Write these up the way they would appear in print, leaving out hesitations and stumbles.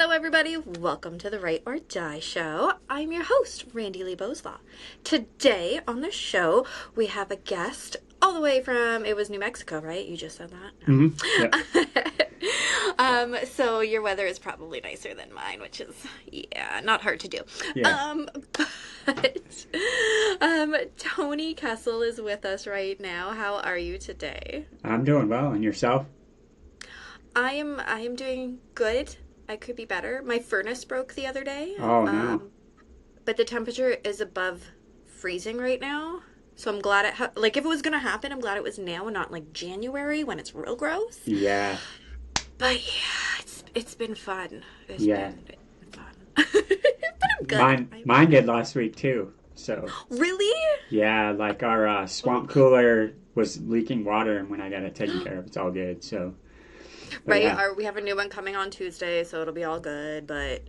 Hello, everybody. Welcome to the Write or Die Show. I'm your host, Randi-lee. Today on the show, we have a guest all the way from, it was New Mexico, right? You just said that? No. Yep. So your weather is probably nicer than mine, which is, yeah, not hard to do. Yeah. But Tony Kessel is with us right now. How are you today? I'm doing well. And yourself? I am doing good. I could be better. My furnace broke the other day. Oh, no. But the temperature is above freezing right now. So I'm glad like if it was gonna happen, I'm glad it was now and not like January when it's real gross. Yeah. But yeah, it's been fun. Yeah. It's been fun. But I'm good. Mine did last week, too. So, Really? yeah, like our swamp cooler was leaking water, and when I got it taken care of, it's all good. So, but Right? yeah. We have a new one coming on Tuesday, so it'll be all good. But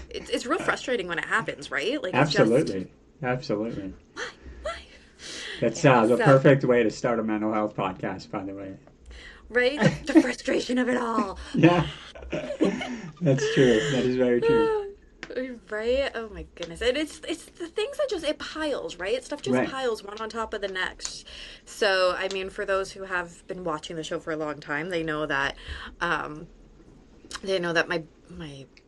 it's real frustrating when it happens, right? Like it's just Absolutely. Absolutely. why? That's Yeah. the So perfect way to start a mental health podcast, by the way. right, the frustration of it all. Yeah. That's true. That is very true. Right? Oh my goodness. And it's the things that just it piles, right? Stuff just Right. piles one on top of the next. So, I mean, for those who have been watching the show for a long time, um they know that my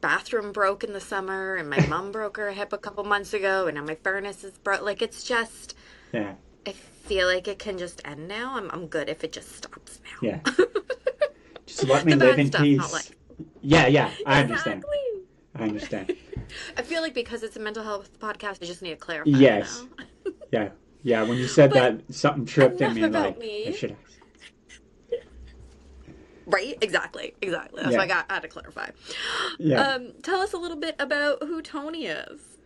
bathroom broke in the summer and my mom broke her hip a couple months ago and now my furnace is broke. Like it's just Yeah. I feel like it can just end now. I'm good if it just stops Yeah. now. Just let me The live bad in stuff, not peace. like Yeah, yeah. I understand. exactly. I understand. I feel like because it's a mental health podcast, I just need to clarify, you Yes. know? Yeah, yeah. When you said But that, something tripped in enough me. about Like, I me. should. Right? Exactly. Exactly. That's why Yeah, I had to clarify. yeah. Tell us a little bit about who Tony is.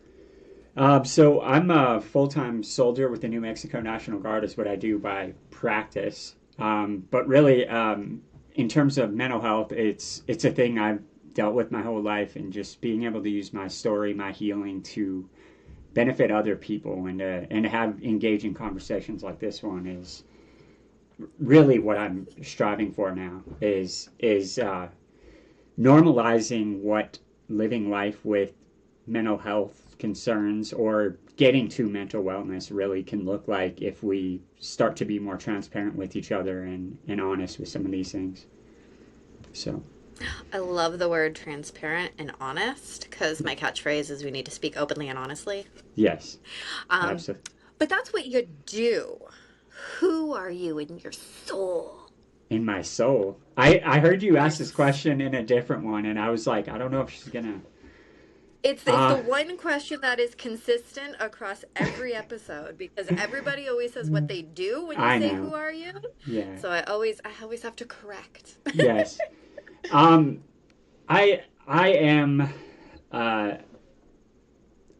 So I'm a full-time soldier with the New Mexico National Guard. Is what I do by practice. But really, in terms of mental health, it's a thing I've dealt with my whole life, and just being able to use my story, my healing, to benefit other people, and to have engaging conversations like this one is really what I'm striving for now. Is normalizing what living life with mental health concerns or getting to mental wellness really can look like if we start to be more transparent with each other and honest with some of these things. So, I love the word transparent and honest because my catchphrase is we need to speak openly and honestly. yes, Um, absolutely. but that's what you do. Who are you in your soul? In my soul. I heard you Your ask this question in a different one, and I was like, I don't know if she's gonna. It's the Uh, one question that is consistent across every episode because everybody always says what they do when you I say know. who are you? Yeah. So I always have to correct. Yes. Um, I am. Uh,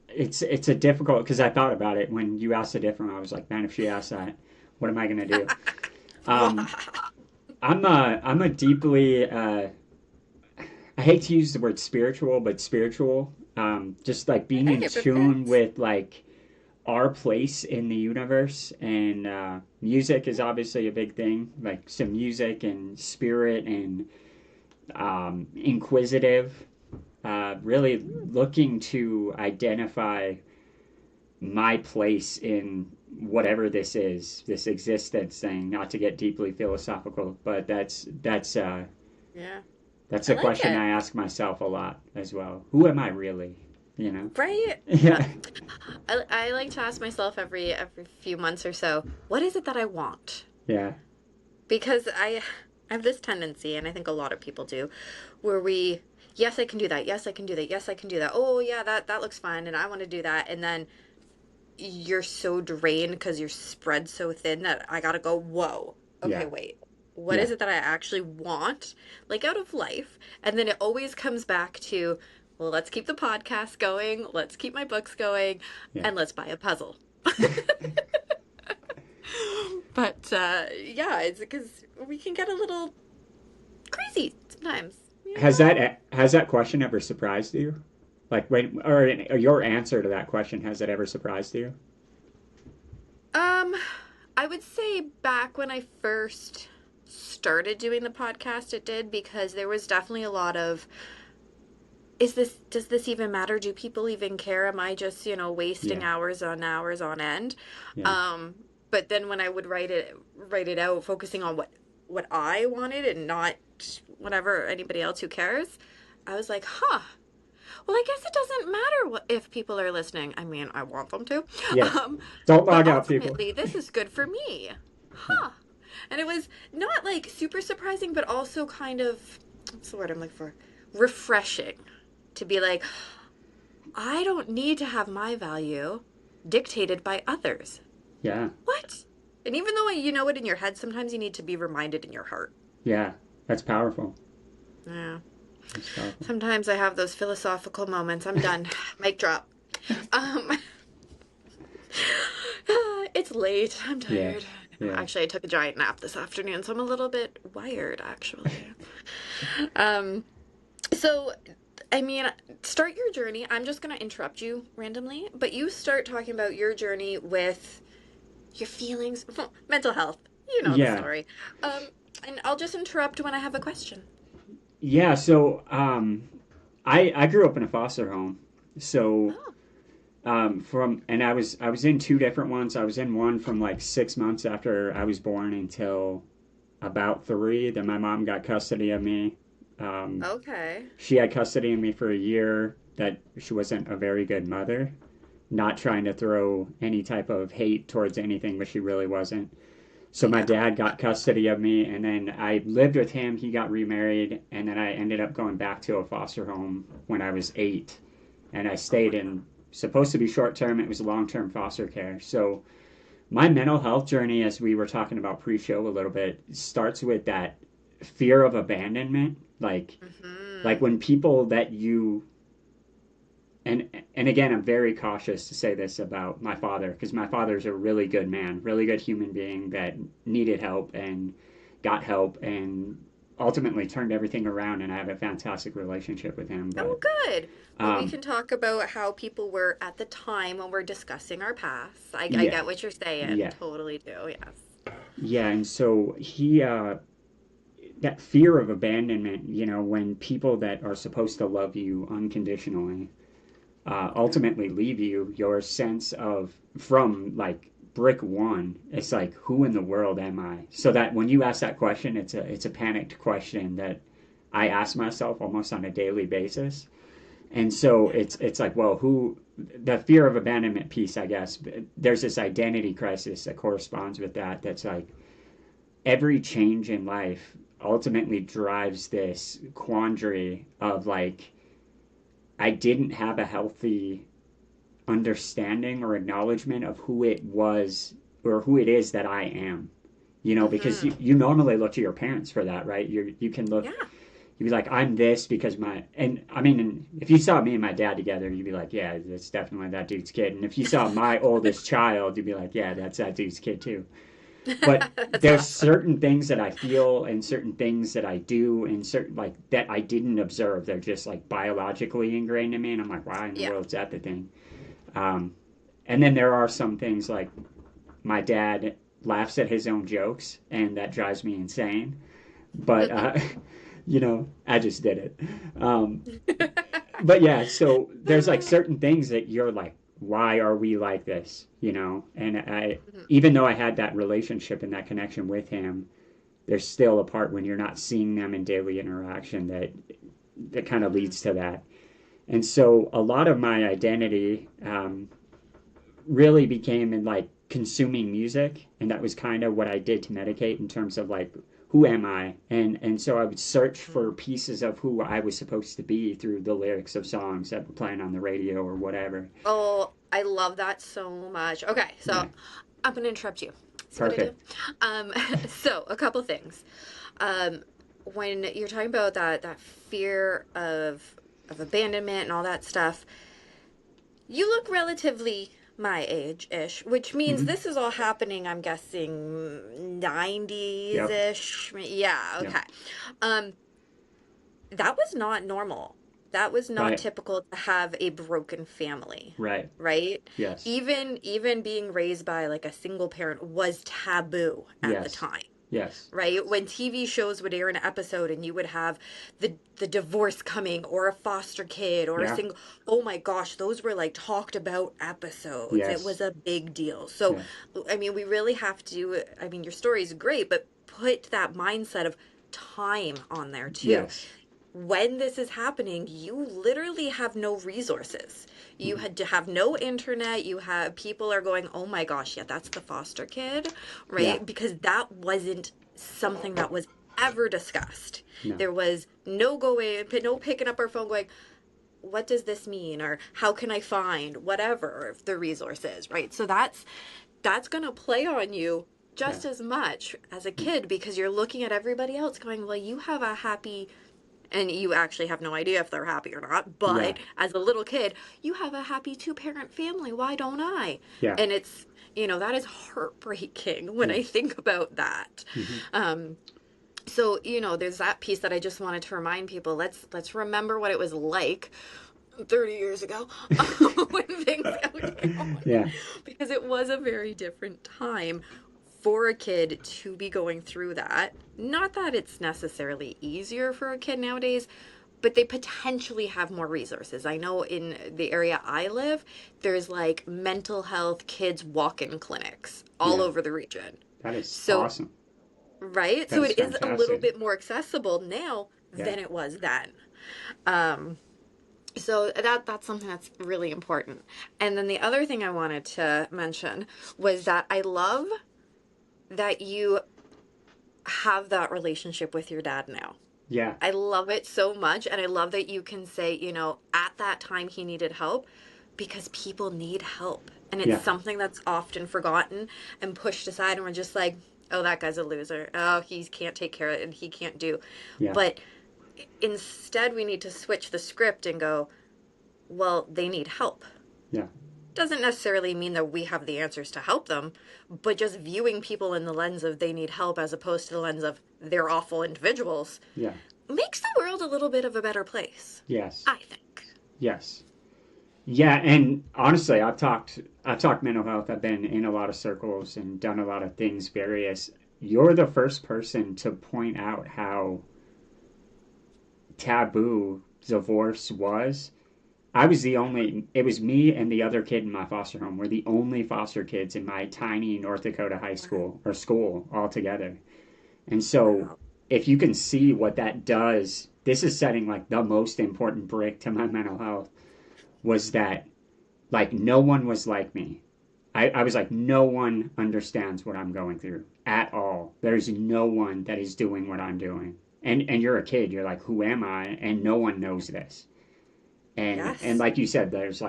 it's a difficult because I thought about it when you asked a different one. I was like, man, if she asked that, what am I gonna do? Um, I'm a deeply I hate to use the word spiritual, but spiritual. Just like being I in think it tune fits. with like our place in the universe, and music is obviously a big thing. Like some music and spirit and inquisitive. Really looking to identify my place in whatever this is, this existence thing. Not to get deeply philosophical, but Yeah, that's I a like question I it. ask myself a lot as well. Who am I really? You know? Right? Yeah, I like to ask myself every few months or so, what is it that I want? yeah, Because I have this tendency, and I think a lot of people do, where yes, I can do that. Yes, I can do that. Yes, I can do that. Oh, yeah, that looks fun, and I want to do that. And then you're so drained because you're spread so thin that I gotta go, whoa, okay, yeah, wait. What yeah, is it that I actually want, like out of life? And then it always comes back to, well, let's keep the podcast going, let's keep my books going, yeah. and let's buy a puzzle. But yeah, it's because we can get a little crazy sometimes, you know? Has that question ever surprised you? Like when, or your answer to that question, has it ever surprised you? Um, I would say back when I first started doing the podcast, it did because there was definitely a lot of does this even matter? Do people even care? Am I just, wasting Yeah. hours on end? Yeah. Um, but then when I would write it out, focusing on what I wanted and not whatever anybody else who cares, I was like, huh. Well, I guess it doesn't matter if people are listening. I mean, I want them to. Yeah. Um, Don't but log out, people. ultimately, this is good for me. Yeah. Huh. And it was not like super surprising, but also kind of, what's the word I'm looking for? Refreshing to be like, I don't need to have my value dictated by others. Yeah. What? And even though you know it in your head, sometimes you need to be reminded in your heart. Yeah. That's powerful. Yeah. That's powerful. Sometimes I have those philosophical moments. I'm done. Mic drop. Um, it's late. I'm Yeah. tired. Yeah. Actually, I took a giant nap this afternoon, so I'm a little bit wired, actually. Um, so, I mean, start your journey. I'm just going to interrupt you randomly, but you start talking about your journey with your feelings, mental health. You know the Yeah. story. Um, and I'll just interrupt when I have a question. Yeah. So, I grew up in a foster home. So, Oh, I was in two different ones. I was in one from like 6 months after I was born until about three. Then my mom got custody of me. Um, okay. she had custody of me for a year. That she wasn't a very good mother. Not trying to throw any type of hate towards anything, but she really wasn't. So my Yeah. dad got custody of me, and then I lived with him. He got remarried, and then I ended up going back to a foster home when I was 8, and I Oh, stayed wow. in supposed to be short term. It was long term foster care. So my mental health journey, as we were talking about pre-show a little bit, starts with that fear of abandonment, like Mm-hmm. when people that you and again, I'm very cautious to say this about my father because my father's a really good man, really good human being that needed help and got help and ultimately turned everything around. And I have a fantastic relationship with him. But Oh, good. Well, we um, can talk about how people were at the time when we're discussing our past. I yeah, get what you're saying. yeah, Totally do. Yes. yeah. And so that fear of abandonment, when people that are supposed to love you unconditionally Yeah. ultimately leave you, your sense of from like brick one, it's like who in the world am I? So that when you ask that question, it's a panicked question that I ask myself almost on a daily basis. And so Yeah. it's like, well, who the fear of abandonment piece, I guess. There's this identity crisis that corresponds with that. That's like every change in life ultimately drives this quandary of like I didn't have a healthy understanding or acknowledgement of who it was or who it is that I am. Because Mm-hmm. you normally look to your parents for that, right? You can look, Yeah. you'd be like, I'm this because and I mean, if you saw me and my dad together, you'd be like, yeah, that's definitely that dude's kid. And if you saw my oldest child, you'd be like, yeah, that's that dude's kid too. But That's there's awesome. certain things that I feel and certain things that I do and certain like that I didn't observe. They're just like biologically ingrained in me. And I'm like, why in the Yeah. world is that the thing? Um, and then there are some things like my dad laughs at his own jokes, and that drives me insane. But I just did it. Um, but yeah, so there's like certain things that you're like, why are we like this? And even though I had that relationship and that connection with him, there's still a part when you're not seeing them in daily interaction that kind of Mhm. leads to that. And so a lot of my identity really became in like consuming music, and that was kind of what I did to medicate in terms of like who am I, and so I would search for Mhm. pieces of who I was supposed to be through the lyrics of songs that were playing on the radio or whatever. Oh, I love that so much. Okay, Yeah, so I'm gonna interrupt you. See what I do? perfect. Um, so a couple things. Um, when you're talking about that fear of abandonment and all that stuff, you look relatively my age-ish, which means Mm-hmm. this is all happening, I'm guessing, Yep. 90s-ish. Yeah, Yep. okay. Um, that was not normal. That was not Right. typical to have a broken family, Right. right? Yes. Even being raised by like a single parent was taboo at the Yes. time. Yes. right? When TV shows would air an episode and you would have the divorce coming or a foster kid or a Yeah. single, oh my gosh, those were like talked about episodes. It was Yes. a big deal. So, Yeah. I mean, we really have to, I mean, your story is great, but put that mindset of time on there too. Yes. When this is happening, you literally have no resources. You Mhm. had to have no internet. You have people are going, oh my gosh, yeah, that's the foster kid, Yeah. right? Because that wasn't something that was ever discussed. No. There was no going, no picking up our phone going, what does this mean? Or how can I find whatever the resource is, right? So that's going to play on you Yeah. just as much as a Mm. kid because you're looking at everybody else going, well, you have a happy and you actually have no idea if they're happy or not. Yeah. But as a little kid, you have a happy two-parent family. Why don't I? Yeah. And it's, that is heartbreaking when I Yes. think about that. Hmm. Um, so, there's that piece that I just wanted to remind people. Let's remember what it was like 30 years ago when things go down. Yeah. Because it was a very different time for a kid to be going through that. Not that it's necessarily easier for a kid nowadays, but they potentially have more resources. I know in the area I live, there's like mental health kids walk-in clinics all Yeah. over the region. That is So, awesome. right? That So is it is a little fantastic. bit more accessible now Yeah. than it was then. Um, so that's something that's really important. And then the other thing I wanted to mention was that I love that you have that relationship with your dad now. Yeah. I love it so much. And I love that you can say, at that time he needed help because people need help. And it's Yeah. something that's often forgotten and pushed aside. And we're just like, oh, that guy's a loser. Oh, he can't take care of it and he can't do. Yeah. But instead, we need to switch the script and go, well, they need help. Yeah. Doesn't necessarily mean that we have the answers to help them, but just viewing people in the lens of they need help as opposed to the lens of they're awful individuals Yeah. makes the world a little bit of a better place, Yes. I think. Yes. Yeah, and honestly, I've talked mental health. I've been in a lot of circles and done a lot of things various. You're the first person to point out how taboo divorce was. It was me and the other kid in my foster home. We're the only foster kids in my tiny North Dakota high school or school altogether. And so Wow. if you can see what that does, this is setting like the most important brick to my mental health was that like no one was like me. I was like, no one understands what I'm going through at all. There's no one that is doing what I'm doing. And you're a kid, you're like, who am I? And no one knows this. And Yes. like you said, there's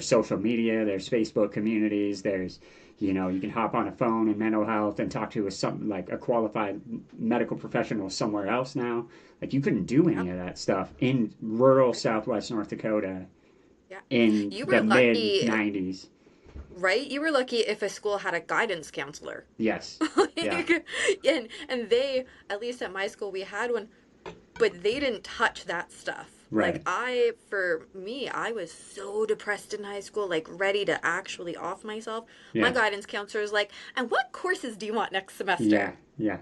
social media, there's Facebook communities, there's you can hop on a phone in mental health and talk to some like a qualified medical professional somewhere else now. Like you couldn't do any Yep. of that stuff in rural Southwest North Dakota Yeah. in You the were mid lucky, 90s. right? You were lucky if a school had a guidance counselor. Yes. Yeah. Like, and they, at least at my school, we had one, but they didn't touch that stuff. Like Right. for me, I was so depressed in high school, like ready to actually off myself. My Yeah. guidance counselor is like, and what courses do you want next Yeah. semester? Yeah.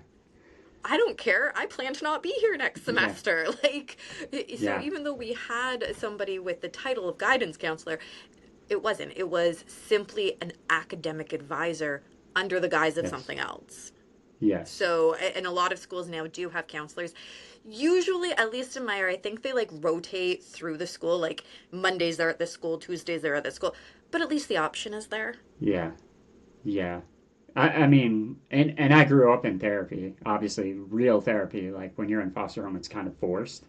I don't care. I plan to not be here next Yeah. semester. Like, so Yeah. even though we had somebody with the title of guidance counselor, it wasn't. It was simply an academic advisor under the guise of Yes. something else. Yes. So, and a lot of schools now do have counselors. Usually, at least in my area, I think they like rotate through the school. Like Mondays they're at this school, Tuesdays they're at this school. But at least the option is there. Yeah. Yeah. I mean, and I grew up in therapy, obviously real therapy. Like when you're in foster home, it's kind of forced.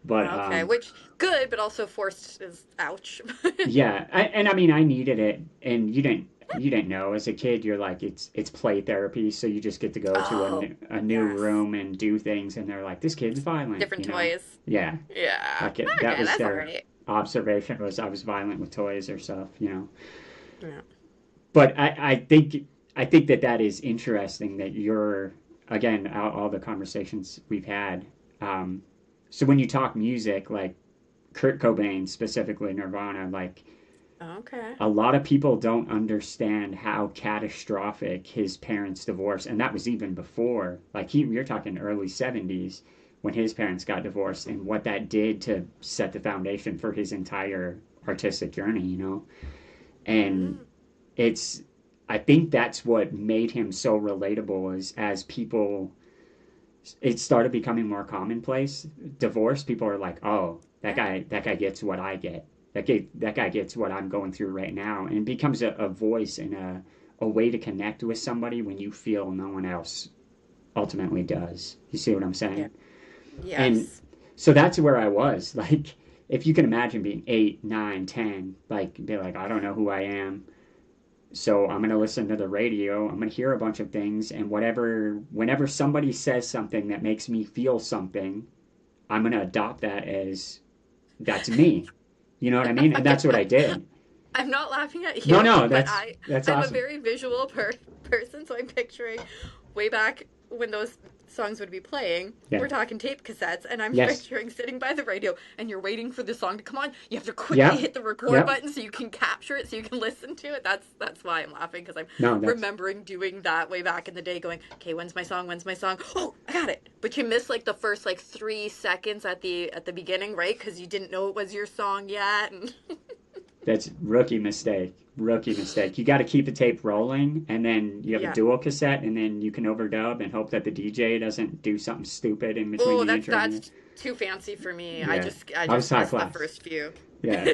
But Okay, which good, but also forced is ouch. yeah, and I mean, I needed it, and you didn't know as a kid. You're like, it's play therapy, so you just get to go to Oh, a new yes. room and do things, and they're like, this kid's violent, Different toys. Yeah, Yeah. like that Okay, was that's all their right. observation was I was violent with toys or stuff. Yeah. But I think that is interesting that you're again all the conversations we've had. So when you talk music, like Kurt Cobain specifically, Nirvana, like Okay. A lot of people don't understand how catastrophic his parents' divorce, and that was even before, like you're talking early 70s when his parents got divorced, and what that did to set the foundation for his entire artistic journey, you know? And Mm, it's, I think that's what made him so relatable is as people, it started becoming more commonplace. Divorce, people are like, oh, yeah. that guy gets what I get. That guy gets what I'm going through right now, and it becomes a voice and a way to connect with somebody when you feel no one else ultimately does. You see what I'm Yeah. saying? And Yes. so that's where I was. Like, if you can imagine being 8, 9, 10, like, be like, I don't know who I am. So I'm going to listen to the radio. I'm going to hear a bunch of things. And whenever somebody says something that makes me feel something, I'm going to adopt that as that's me. You know what I mean? And that's what I did. I'm not laughing at No, you, no, but that's I'm a awesome. very visual person, so I'm picturing way back when those songs would be playing. Yeah. We're talking tape cassettes, and I'm Yes. picturing sitting by the radio, and you're waiting for the song to come on. You have to quickly Yep. hit the record Yep. button so you can capture it, so you can listen to it. That's why I'm laughing because I'm No, that's remembering doing that way back in the day, going, "Okay, when's my song? When's my song? Oh, I got it!" But you miss like the first like 3 seconds at the beginning, right? Because you didn't know it was your song yet. And that's rookie mistake. Rookie mistake. You got to keep the tape rolling, and then you have a yeah. dual cassette, and then you can overdub and hope that the DJ doesn't do something stupid in between Oh, the intro and the that's too fancy for me. yeah. I I was just high missed the class. first few. Yeah.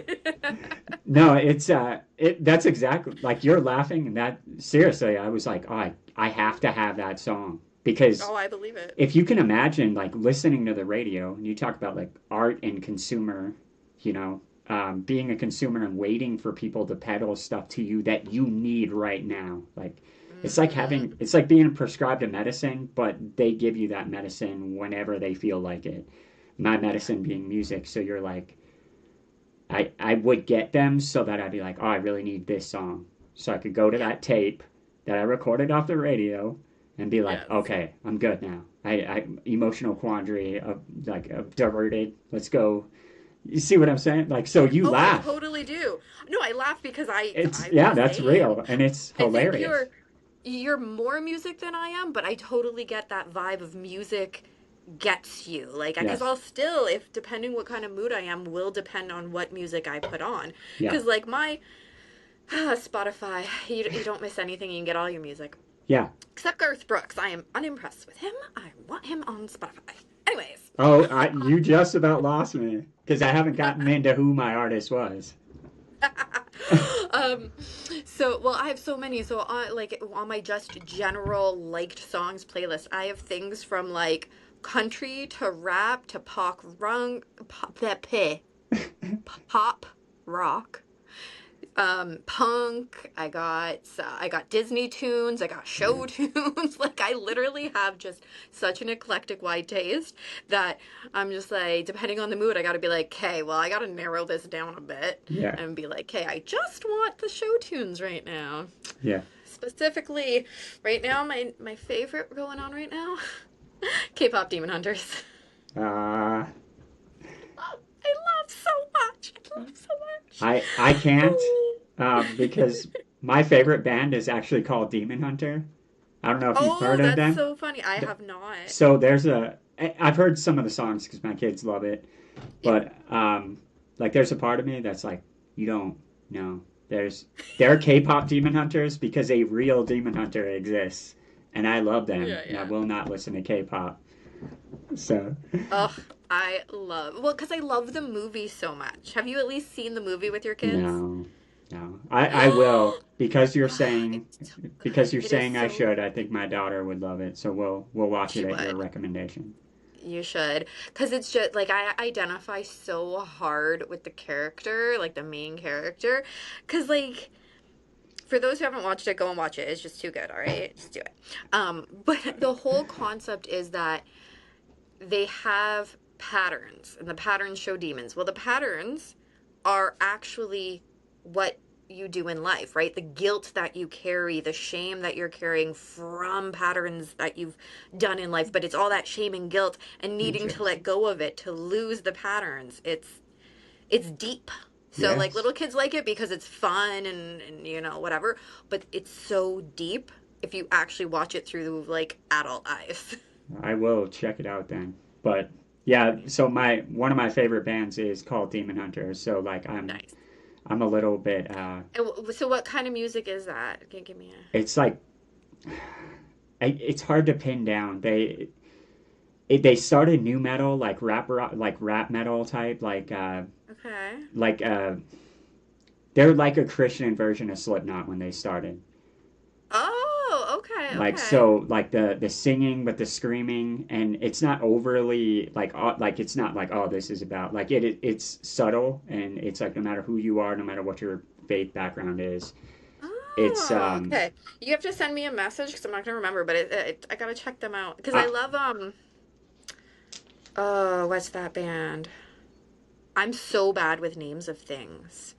No, it's that's exactly like you're laughing and that seriously, I was like, oh, I have to have that song because Oh, I believe it. if you can imagine like listening to the radio and you talk about like art and consumer, you know, being a consumer and waiting for people to peddle stuff to you that you need right now. Like Mm-hmm. it's like being prescribed a medicine, but they give you that medicine whenever they feel like it. My Yeah. medicine being music, so you're like I would get them so that I'd be like, oh, I really need this song. So I could go to Yeah. that tape that I recorded off the radio and be like, Yes. okay, I'm good now. I emotional quandary of like of diverted. Let's go. You see what I'm saying? Like, so you Oh, I laugh. totally do. No, I laugh because It's I'm yeah, the that's same. real and it's I think hilarious. you're more music than I am, but I totally get that vibe of music gets you. Like, because Yes. I'll still, if depending what kind of mood I am, will depend on what music I put on. Yeah. Because like my Spotify, you don't miss anything. You can get all your music. Yeah. Except Garth Brooks. I am unimpressed with him. I want him on Spotify. Anyways. Oh, you just about lost me because I haven't gotten into who my artist was. um so well I have so many so on like on my just general liked songs playlist I have things from like country to rap to pop rock punk. I got Disney tunes. I got Yeah. show tunes. Like I literally have just such an eclectic wide taste that I'm just like, depending on the mood, I got to be like, okay, well, I got to narrow this down a bit Yeah. and be like, okay, I just want the show tunes right now. Yeah. Specifically, right now, my favorite going on right now, K-pop Demon Hunters. Uh, I love so much. I love so much. I can't because my favorite band is actually called Demon Hunter. I don't know if you've Oh, heard of that's them. so funny. I have not. So I've heard some of the songs because my kids love it, Yeah. but like there's a part of me that's like, you don't know. There are K-pop Demon Hunters because a real Demon Hunter exists, and I love them, Yeah, and I yeah. will not listen to K-pop. So Oh, well, because I love the movie so much. Have you at least seen the movie with your kids? no, no, I will It's so because good. you're It is saying I so. should. I think my daughter would love it, so we'll watch She it at your would. recommendation. You should. Because it's just like I identify so hard with the character, like the main character. Because, like, for those who haven't watched it, go and watch it. It's just too good, all right? Just do it. But the whole concept is that they have patterns, and the patterns show demons. Well, the patterns are actually what you do in life, right? The guilt that you carry, the shame that you're carrying from patterns that you've done in life, but it's all that shame and guilt and needing to let Interesting. go of it to lose the patterns. It's deep. So like Yes, little kids like it because it's fun and you know whatever, but it's so deep if you actually watch it through like adult eyes. I will check it out then. But yeah, so my one of my favorite bands is called Demon Hunter. So like Nice. I'm a little bit And so what kind of music is that? Can you give me it's like it's hard to pin down. They started new metal like like rap metal type a Okay. like they're like a Christian version of Slipknot when they started. Oh, okay, Like okay. so like the singing but the screaming, and it's not overly like it's not like, oh, this is about like it's subtle, and it's like no matter who you are, no matter what your faith background is, it's Oh, okay. You have to send me a message because I'm not gonna remember, but I gotta check them out because I I, love oh, what's that band? I'm so bad with names of things.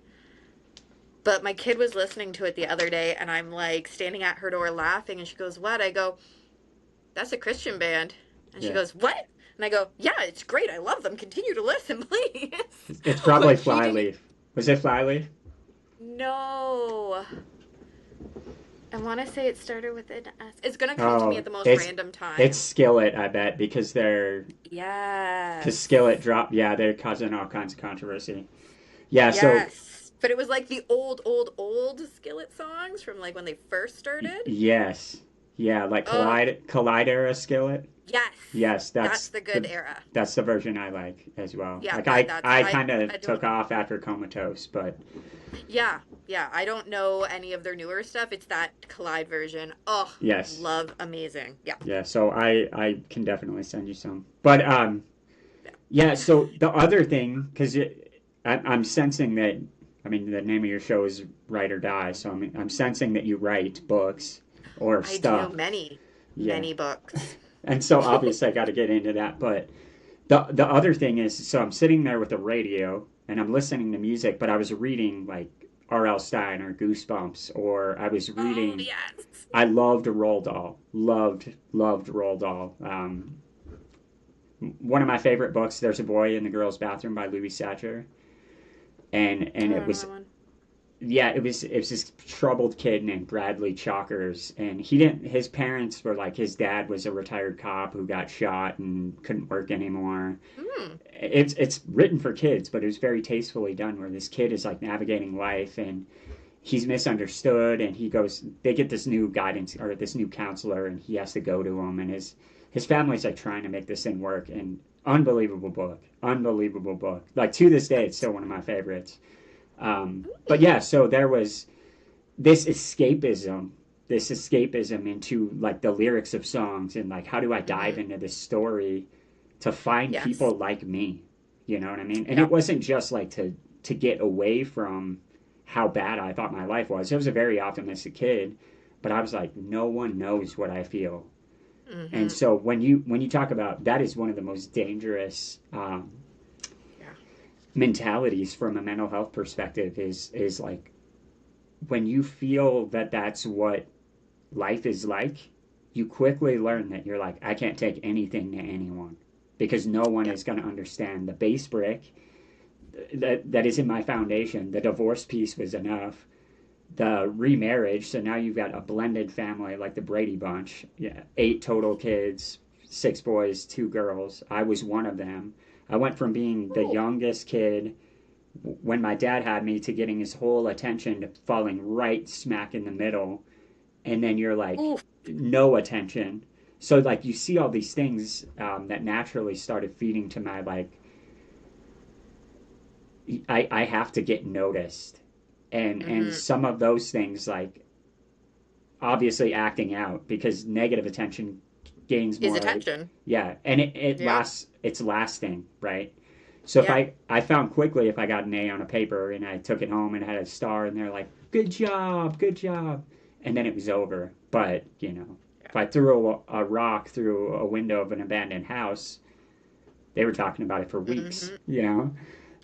But my kid was listening to it the other day, and I'm like standing at her door laughing, and she goes, "What?" I go, "That's a Christian band." And she yeah, goes, "What?" And I go, "Yeah, it's great. I love them. Continue to listen, please." it's probably But she didn't. Flyleaf. Was it Flyleaf? No. I want to say it started with an S. It's going to come to me Oh, at the most random it's time. Skillet, I bet, because they're because Yes. Skillet drop. Yeah, they're causing all kinds of controversy. Yeah, so Yes. But it was like the old Skillet songs from like when they first started. yes, yeah, like Oh, Collide era Skillet. yes. Yes, That's the good era. that's the version I like as well. Yeah, Like that's I kind I of took don't off after Comatose, but yeah, yeah, I don't know any of their newer stuff. It's that Collide version. Oh, yes, love amazing. Yeah. yeah. So I can definitely send you some. But Yeah. yeah. So the other thing, because I'm sensing that. I mean, the name of your show is Write or Die, so I'm sensing that you write books or I do stuff. many, Yeah, many books. and so obviously I got to get into that, but. The other thing is, so I'm sitting there with the radio and I'm listening to music, but I was reading like R.L. Stein or Goosebumps, or I was Oh, reading. yes. I loved Roald Dahl. Loved Roald Dahl. One of my favorite books, There's a Boy in the Girl's Bathroom by Louis Satcher, and I it don't know was that one. yeah, it was this troubled kid named Bradley Chalkers, and he didn't. His parents were like, his dad was a retired cop who got shot and couldn't work anymore. Hmm. It's written for kids, but it was very tastefully done. Where this kid is like navigating life, and he's misunderstood, and he goes. They get this new guidance or this new counselor, and he has to go to him, and his family's like trying to make this thing work. And unbelievable book. Like to this day, it's still one of my favorites. But Ooh. yeah, so there was this escapism, this escapism into like the lyrics of songs, and like how do I dive Mm-hmm. into this story to find Yes. people like me, you know what I mean? And Yeah. it wasn't just like to get away from how bad I thought my life was. I was a very optimistic kid, but I was like, no one knows what I feel. And Mm-hmm. so when you talk about that, is one of the most dangerous Yeah. mentalities from a mental health perspective, is like when you feel that that's what life is like, you quickly learn that you're like, I can't take anything to anyone because no one Yeah. is going to understand the base brick that is in my foundation. The divorce piece was enough. The remarriage, so now you've got a blended family like the Brady Bunch. Yeah, 8 total kids, 6 boys, 2 girls. I was one of them. I went from being the Oh. youngest kid when my dad had me to getting his whole attention to falling right smack in the middle, and then you're like Oof. no attention. So like you see all these things that naturally started feeding to my like I have to get noticed, and Mm-hmm. some of those things like obviously acting out because negative attention gains Is more. attention. Yeah, and it Yeah. lasts, it's lasting, right? So if Yeah. I found quickly if I got an A on a paper and I took it home and had a star and they're like, good job, and then it was over. But you know, Yeah. if I threw a rock through a window of an abandoned house, they were talking about it for weeks, Mm-hmm. you know.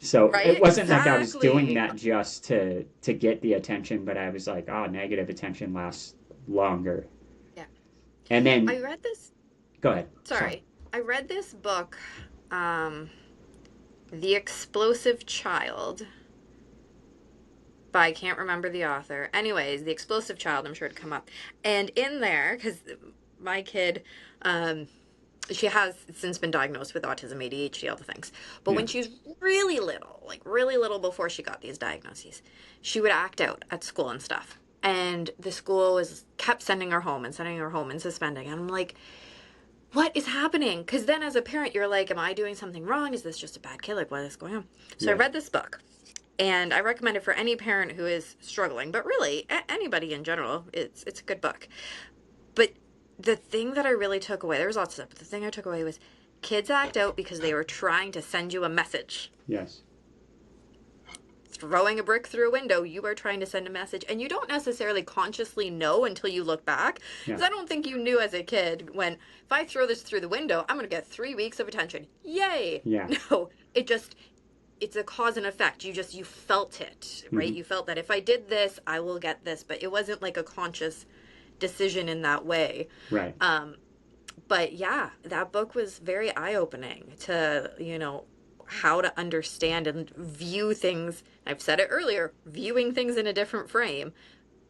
So it Right? wasn't like I was doing Exactly. that just to get the attention, but I was like, oh, negative attention lasts longer. Yeah. And then I read this. go ahead. Sorry. Sorry. I read this book, The Explosive Child. but I can't remember the author. Anyways, The Explosive Child, I'm sure it'd come up. And in there, because my kid, she has since been diagnosed with autism, ADHD, all the things. But Yeah. when she was really little, like really little before she got these diagnoses, she would act out at school and stuff. And the school was kept sending her home and sending her home and suspending. And I'm like, what is happening? Because then as a parent, you're like, am I doing something wrong? Is this just a bad kid? Like, what is going on? So I Yeah. read this book. And I recommend it for any parent who is struggling, but really anybody in general. It's a good book. But the thing that I really took away, there was lots of stuff, but the thing I took away was kids act out because they were trying to send you a message. Yes. Throwing a brick through a window, you are trying to send a message, and you don't necessarily consciously know until you look back. Yeah. Because I don't think you knew as a kid when, if I throw this through the window, I'm going to get 3 weeks of attention. Yay! Yeah. No, it's a cause and effect. You felt it, right? Mm-hmm. You felt that if I did this, I will get this, but it wasn't like a conscious decision in that way. Right. But yeah, that book was very eye-opening to, how to understand and view things. I've said it earlier, viewing things in a different frame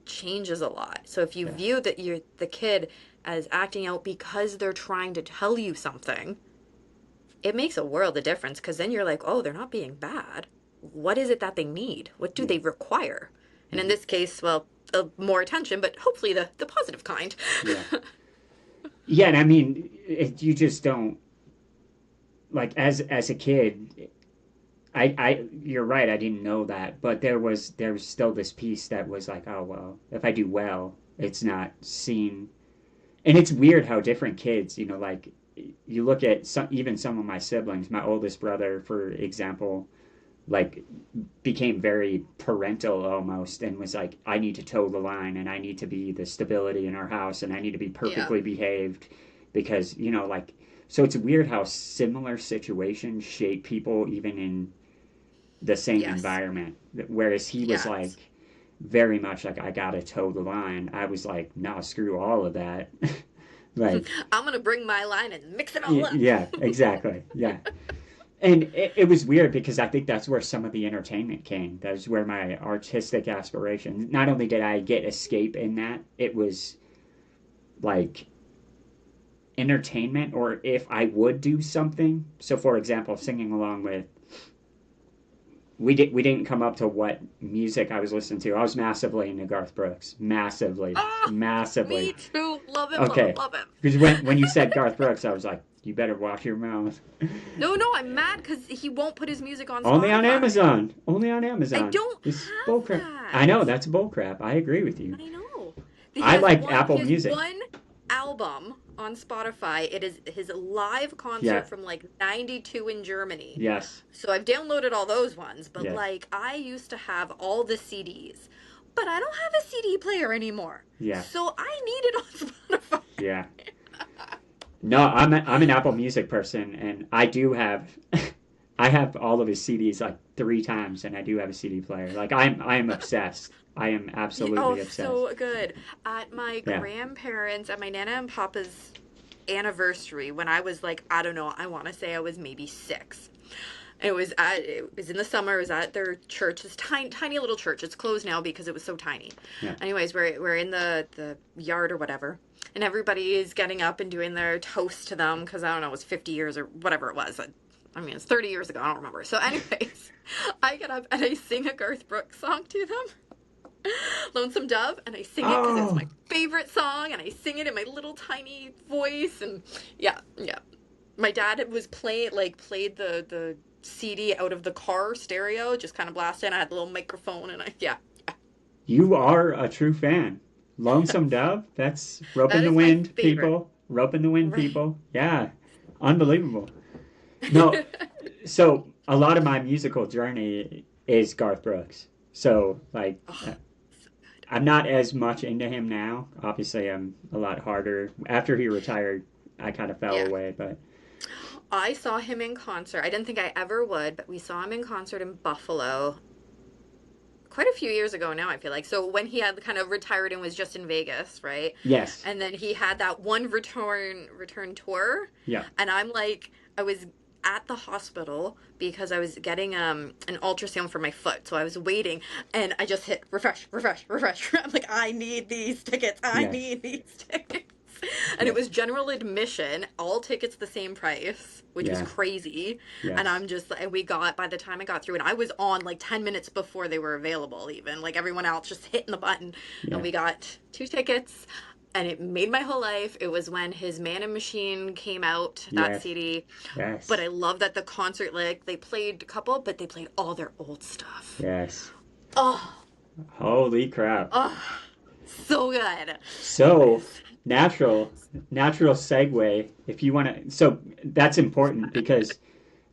changes a lot. So if you view that the kid as acting out because they're trying to tell you something, it makes a world of difference, because then you're like, oh, they're not being bad. What is it that they need? What do they require? And in this case, well, more attention, but hopefully the positive kind. Yeah. Yeah, and I mean, you just don't, like, as a kid, you're right, I didn't know that, but there was still this piece that was like, oh, well, if I do well, it's not seen. And it's weird how different kids, like, you look at even some of my siblings, my oldest brother, for example, like, became very parental almost, and was like, I need to toe the line, and I need to be the stability in our house, and I need to be perfectly behaved, because, like, so it's weird how similar situations shape people even in the same environment. Whereas he was like very much like, I gotta toe the line. I was like, no, screw all of that. Like, I'm gonna bring my line and mix it all up. Yeah, exactly. Yeah. And it was weird, because I think that's where some of the entertainment came. That was where my artistic aspirations. Not only did I get escape in that, it was like entertainment, or if I would do something. So, for example, singing along with. We didn't come up to what music I was listening to. I was massively into Garth Brooks. Massively. Me too. Love him. Okay. Love him. Because when you said Garth Brooks, I was like, you better watch your mouth. No, I'm mad because he won't put his music on Spotify. Only on Amazon. Only on Amazon. I don't It's have bullcrap. that. I know, that's bullcrap. I agree with you. I know. I like Apple Music. One album on Spotify. It is his live concert from like 92 in Germany. Yes. So I've downloaded all those ones, but Yes. like I used to have all the CDs, but I don't have a CD player anymore. Yeah. So I need it on Spotify. Yeah. No, I'm an Apple Music person, and I do have I have all of his CDs like 3 times, and I do have a CD player. Like, I am obsessed. I am absolutely obsessed. So good. At my grandparents, at my Nana and Papa's anniversary, when I was like, I don't know, I want to say I was maybe 6. It was in the summer. It was at their church, this tiny little church. It's closed now because it was so tiny. Yeah. Anyways, we're in the yard or whatever, and everybody is getting up and doing their toast to them, because I don't know, it was 50 years or whatever it was. I mean, it's 30 years ago. I don't remember. So anyways, I get up and I sing a Garth Brooks song to them. Lonesome Dove, and I sing it because it's my favorite song, and I sing it in my little tiny voice, and yeah. My dad played the CD out of the car stereo, just kind of blasted. I had the little microphone, and yeah. You are a true fan. Lonesome Dove, that's Rope in the Wind, people. Rope in the Wind, people. Yeah, unbelievable. No, so a lot of my musical journey is Garth Brooks. So, like, I'm not as much into him now. Obviously, I'm a lot harder. After he retired, I kind of fell away, but... I saw him in concert. I didn't think I ever would, but we saw him in concert in Buffalo quite a few years ago now, I feel like. So when he had kind of retired and was just in Vegas, right? Yes. And then he had that one return tour. Yeah. And I'm like, at the hospital because I was getting an ultrasound for my foot. So I was waiting and I just hit refresh, refresh, refresh. I'm like, I need these tickets. I Yes. need these tickets. And it Yes. was general admission, all tickets the same price, which was Yeah. crazy. And Yes. I'm just, and we got, by the time I got through, and I was on like 10 minutes before they were available, even. Like everyone else just hitting the button. And Yeah. we got two tickets, and it made my whole life. It was when his Man and Machine came out, that Yes. CD. But Yes. I love that the concert, like, they played a couple, but they played all their old stuff. Yes. Oh, Holy crap. oh, so good. So Anyways. natural segue if you want to. So that's important because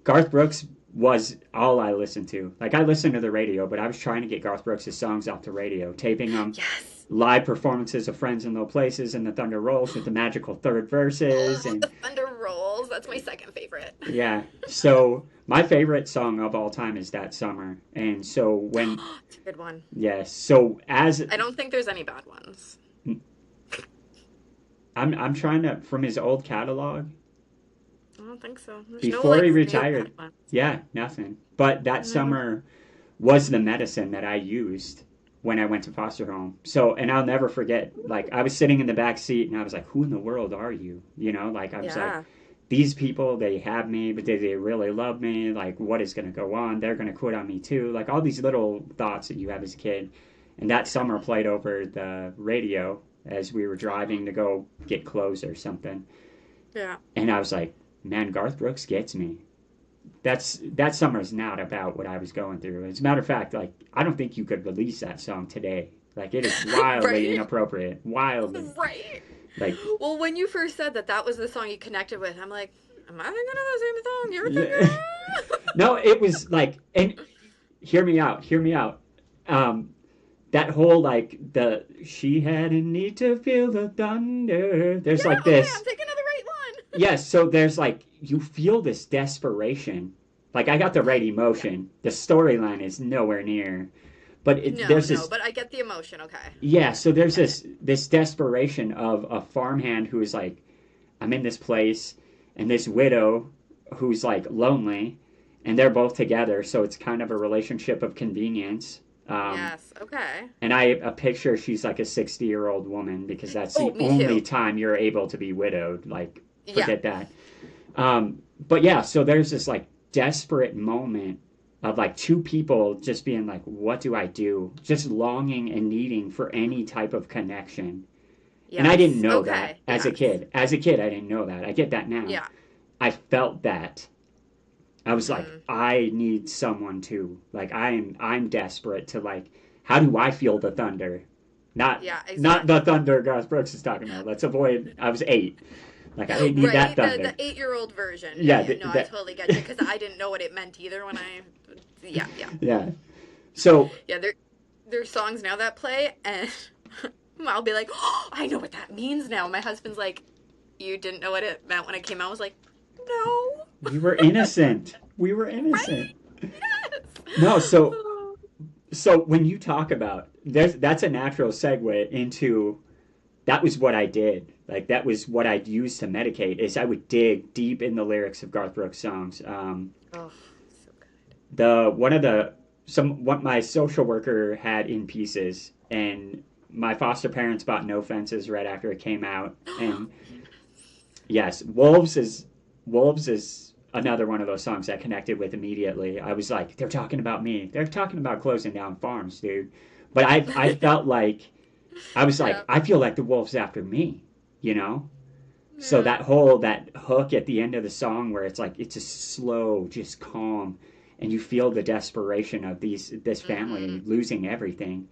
Garth Brooks was all I listened to. Like I listened to the radio, but I was trying to get Garth Brooks' songs off the radio, taping them, Yes. live performances of Friends in Low Places and the Thunder Rolls with the magical third verses Oh, and the Thunder Rolls. That's my second favorite. yeah. So my favorite song of all time is That Summer. And so when It's a good one. yes, so as I don't think there's any bad ones. I'm trying to from his old catalog I don't think so. There's no before like he real bad retired. ones. Yeah, nothing. But That No. Summer was the medicine that I used when I went to foster home. So, and I'll never forget, like, I was sitting in the back seat and I was like, who in the world are you? You know, like, I was like, Yeah. these people, they have me, but they really love me? Like, what is going to go on? They're going to quit on me too. Like, all these little thoughts that you have as a kid. And That Summer played over the radio as we were driving to go get clothes or something. Yeah. And I was like, man, Garth Brooks gets me. That summer's not about what I was going through. As a matter of fact, like I don't think you could release that song today. Like it is wildly Right? inappropriate. Wildly. Right. Like Well, when you first said that that was the song you connected with, I'm like, am I thinking of the same song you're yeah. thinking of? No, it was like and hear me out, hear me out. That whole like the she had a need to feel the thunder. There's Yeah, like okay, this I'm thinking of the right one. yes, so there's like you feel this desperation. Like I got the right Yeah. emotion. The storyline is nowhere near, but No, there's no, this but I get the emotion. Okay. yeah. So I there's get it. this desperation of a farmhand who is like, I'm in this place, and this widow who's like lonely, and they're both together. So it's kind of a relationship of convenience. Yes. Okay. And I picture she's like a 60-year-old woman because that's Oh, the me only too. time you're able to be widowed. Like Yeah. forget that. But yeah, so there's this like desperate moment of like two people just being like, what do I do? Just longing and needing for any type of connection. And I didn't Yes. know that Okay. as a Yes. kid. As a kid, I didn't know that. I get that now. Yeah. I felt that. I was like, Mm-hmm. I need someone too. Like I'm desperate to like, how do I feel the thunder? Yeah. Not the Exactly. thunder Garth Brooks is talking about. Let's avoid. I was 8. Like I didn't need that Right. The thunder. the 8-year-old version. Yeah. Yeah, Yeah. No, I totally get you because I didn't know what it meant either when I. Yeah. Yeah. yeah. So Yeah. There's songs now that play and I'll be like, oh, I know what that means now. My husband's like, you didn't know what it meant when it came out. I was like, no. we were innocent. We were innocent. Right? Yes. No, so when you talk about that's a natural segue into that was what I did. Like that was what I'd use to medicate is I would dig deep in the lyrics of Garth Brooks songs. Oh, so good. The one of the some what my social worker had in pieces and my foster parents bought No Fences right after it came out and yes, Wolves is another one of those songs I connected with immediately. I was like, they're talking about me. They're talking about closing down farms, dude. But I felt like I was like, Yeah. I feel like the wolf's after me, you know? So Yeah. that hook at the end of the song where it's like it's a slow, just calm, and you feel the desperation of this Mm-hmm. family losing everything.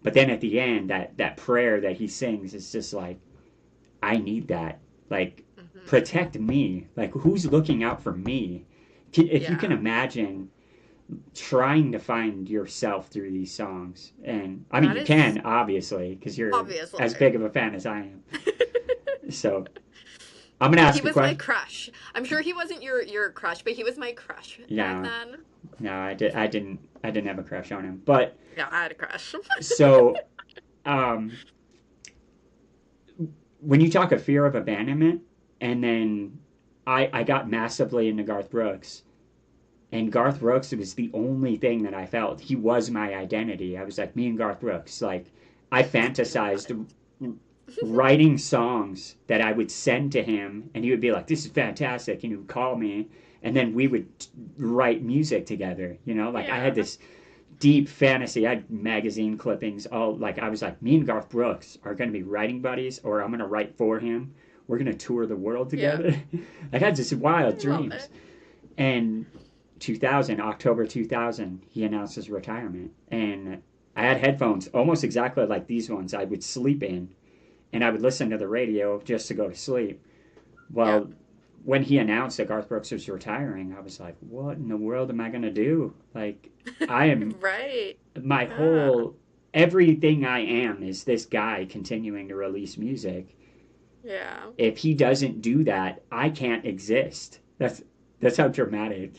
But then at the end, that prayer that he sings is just like, I need that. Like, Mm-hmm. protect me. Like, who's looking out for me? If you can Yeah. imagine trying to find yourself through these songs, and I mean, That you is can obviously because you're obviously. as big of a fan as I am. So I'm gonna He ask a was my question. crush. I'm sure he wasn't your crush, but he was my crush back No, then. no, I didn't have a crush on him. But Yeah, I had a crush. so um, when you talk of fear of abandonment, and then I got massively into Garth Brooks. And Garth Brooks was the only thing that I felt. He was my identity. I was like, me and Garth Brooks. Like, I fantasized writing songs that I would send to him, and he would be like, this is fantastic. And he would call me, and then we would write music together. You know, like I Yeah. had this deep fantasy. I had magazine clippings. All like, I was like, me and Garth Brooks are going to be writing buddies, or I'm going to write for him. We're going to tour the world Yeah. together. I had just wild I love dreams. it. And 2000, October 2000, he announced his retirement. And I had headphones almost exactly like these ones I would sleep in, and I would listen to the radio just to go to sleep. Yeah. Well, when he announced that Garth Brooks was retiring, I was like, what in the world am I going to do? Like, I am, Right. my Ah. whole, everything I am is this guy continuing to release music. Yeah. If he doesn't do that, I can't exist. That's how dramatic.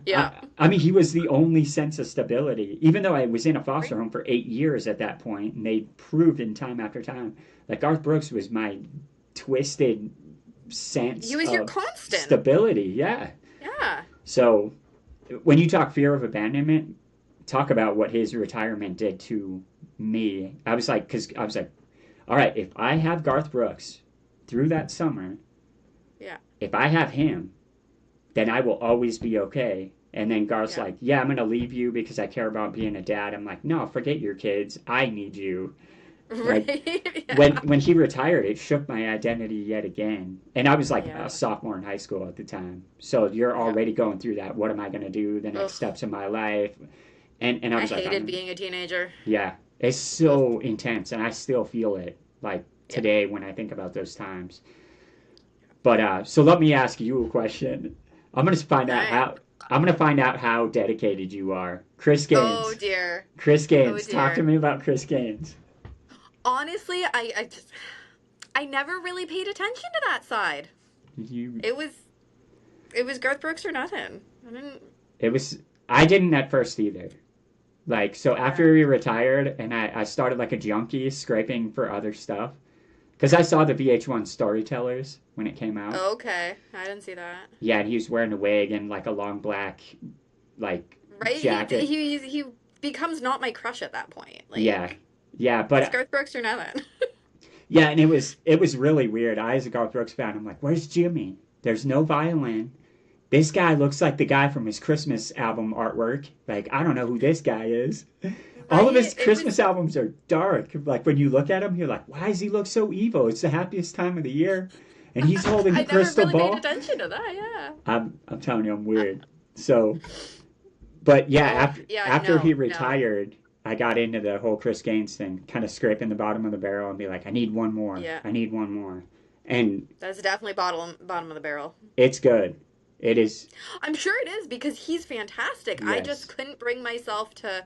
Yeah. I mean, he was the only sense of stability. Even though I was in a foster Right. home for 8 years at that point, and they proved in time after time that Garth Brooks was my twisted He sense was your of constant. stability. Yeah. Yeah. So when you talk fear of abandonment, talk about what his retirement did to me. Because I was like, all right, if I have Garth Brooks through that summer, Yeah. if I have him, then I will always be okay. And then Garth's Yeah. like, yeah, I'm going to leave you because I care about being a dad. I'm like, no, forget your kids. I need you. Like, Right. when Yeah. when he retired, it shook my identity yet again. And I was like a Yeah. sophomore in high school at the time. So you're Yeah. already going through that. What am I going to do? The next Ugh. steps in my life. And I I was like, hated being a teenager. yeah, it's Ugh. so intense. And I still feel it like Yeah. today when I think about those times. But so let me ask you a question. I'm gonna find All out right. how I'm gonna find out how dedicated you are. Chris Oh Gaines. dear. Chris Oh Gaines. Talk to dear. me about Chris Gaines. Honestly, I never really paid attention to that side. You It was it was Garth Brooks or nothing. I didn't. it was I didn't at first either. Like so Yeah. after he retired and I started like a junkie scraping for other stuff. Because I saw the VH1 Storytellers when it came out. Oh, okay. I didn't see that. Yeah, and he was wearing a wig and like a long black like Right? jacket. He becomes not my crush at that point. Yeah. Like Yeah, it's but Garth Brooks or nothing. yeah, and it was really weird. I, as a Garth Brooks fan, I'm like, "Where's Jimmy? There's no violin. This guy looks like the guy from his Christmas album artwork. Like, I don't know who this guy is." All of Right? his It was. Christmas albums are dark. Like when you look at him, you're like, "Why does he look so evil? It's the happiest time of the year." And he's holding a I never crystal really paid ball. attention to that. Yeah. I'm telling you, I'm weird. So, but yeah, Oh yeah. after he No. No. retired, I got into the whole Chris Gaines thing, kind of scraping the bottom of the barrel and be like, I need one more. Yeah. I need one more. And That's definitely bottom of the barrel. it's good. It is, I'm sure it is because he's fantastic. I just yes. couldn't bring myself to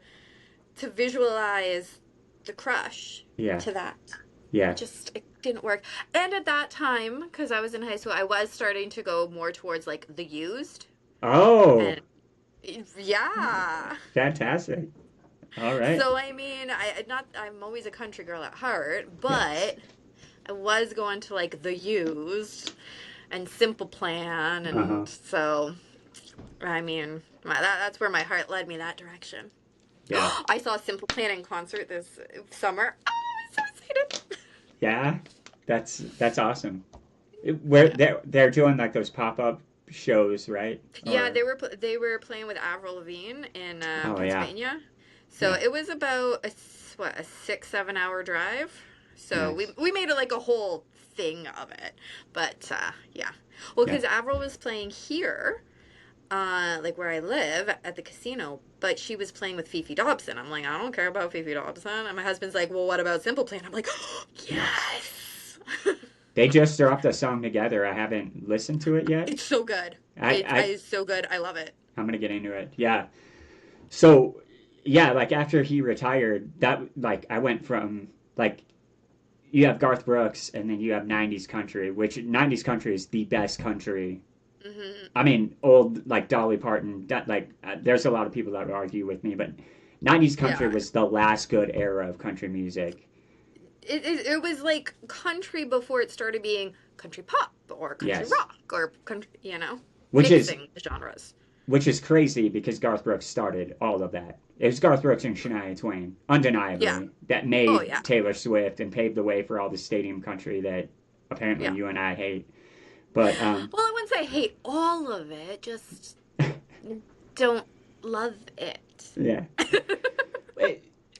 visualize the crush Yeah. to that. Yeah. Just it didn't work. And at that time, because I was in high school, I was starting to go more towards like the used. Oh, And yeah. fantastic. All right. So I mean, I'm always a country girl at heart, Yes. but I was going to like the used and Simple Plan, Uh-huh. and so I mean, that's where my heart led me that direction. Yeah. I saw Simple Plan in concert this summer. Oh, I'm so excited. Yeah. That's awesome. Where Yeah. they're doing like those pop-up shows, right? Yeah, Or they were playing with Avril Lavigne in oh yeah. Pennsylvania. So Yeah. it was about a 6-7 hour drive. So Nice. we made it like a whole thing of it. But yeah. Well, Yeah. because Avril was playing here, like where I live at the casino, but she was playing with Fifi Dobson. I'm like, I don't care about Fifi Dobson. And my husband's like, well, what about Simple Plan? I'm like, oh, yes. They just dropped a song together. I haven't listened to it yet. It's so good. I, It I is so good. I love it. I'm gonna get into it. Yeah. So yeah, like after he retired, that like I went from like you have Garth Brooks and then you have 90s country, which 90s country is the best country. Hmm. I mean, old like Dolly Parton. That like there's a lot of people that would argue with me, but 90s country Yeah. was the last good era of country music. It was like country before it started being country pop or country Yes. rock or country, Which is mixing the genres. which is crazy because Garth Brooks started all of that. It was Garth Brooks and Shania Twain, Yeah. undeniably, that Oh made yeah. Taylor Swift and paved the way for all the stadium country that apparently Yeah. you and I hate. But Well, I wouldn't say I hate all of it, just don't love it. yeah,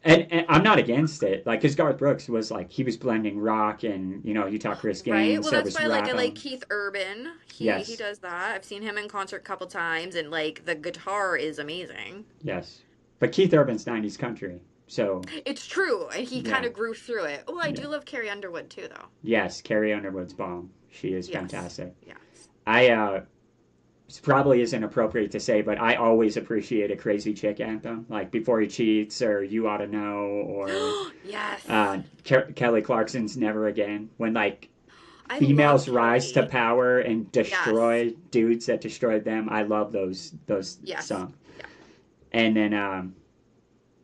and I'm not against it. Like, because Garth Brooks was like he was blending rock and you talk Chris Right? Gaines, Well, so that's was why I like rapping. Keith Urban. He Yes, does that. I've seen him in concert a couple times and like the guitar is amazing. yes. But Keith Urban's '90s country, so It's true, and he kind yeah, of grew through it. Oh, I yeah, do love Carrie Underwood too though. yes. Carrie Underwood's bomb. She is Yes. fantastic. Yes. I This probably isn't appropriate to say, but I always appreciate a crazy chick anthem, like Before He Cheats or You Ought to Know or Yes. Kelly Clarkson's Never Again. When like I love females rise to Kelly. power and Yes. destroy dudes that destroyed them, I love those Yes. songs. Yeah. And then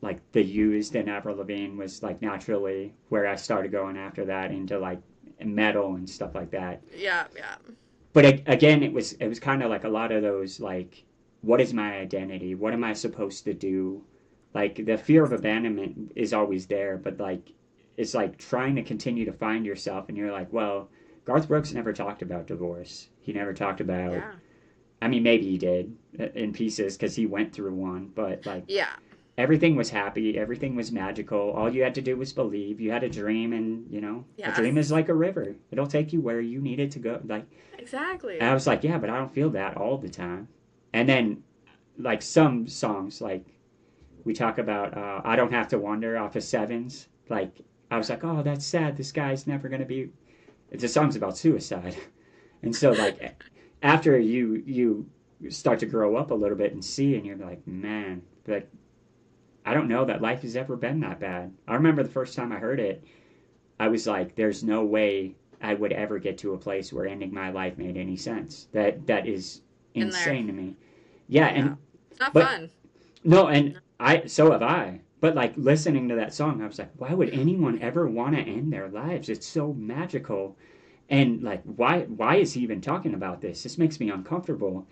like The Used and Avril Lavigne was like naturally where I started going after that into like metal and stuff like that. Yeah, yeah. But again, it was kind of like a lot of those like, what is my identity? What am I supposed to do? Like the fear of abandonment is always there, but like it's like trying to continue to find yourself, and you're like, well, Garth Brooks never talked about divorce. He never talked about. Yeah. I mean, maybe he did in pieces because he went through one, but like Yeah. everything was happy, everything was magical. All you had to do was believe. You had a dream, and a dream is Yes. like a river. It'll take you where you need it to go. Like and I Exactly. was like, yeah, but I don't feel that all the time. And then, like some songs, like we talk about, I don't have to wonder off of Sevens. Like I was like, oh, that's sad. This guy's never gonna be. It's a song's about suicide, and so like after you start to grow up a little bit and see, and you're like, man, but I don't know that life has ever been that bad. I remember the first time I heard it, I was like, there's no way I would ever get to a place where ending my life made any sense. That is In there. insane to me. Yeah, Yeah. and It's not but fun. no, and I so have I. But like listening to that song, I was like, why would anyone ever want to end their lives? It's so magical. And like why is he even talking about this? This makes me uncomfortable.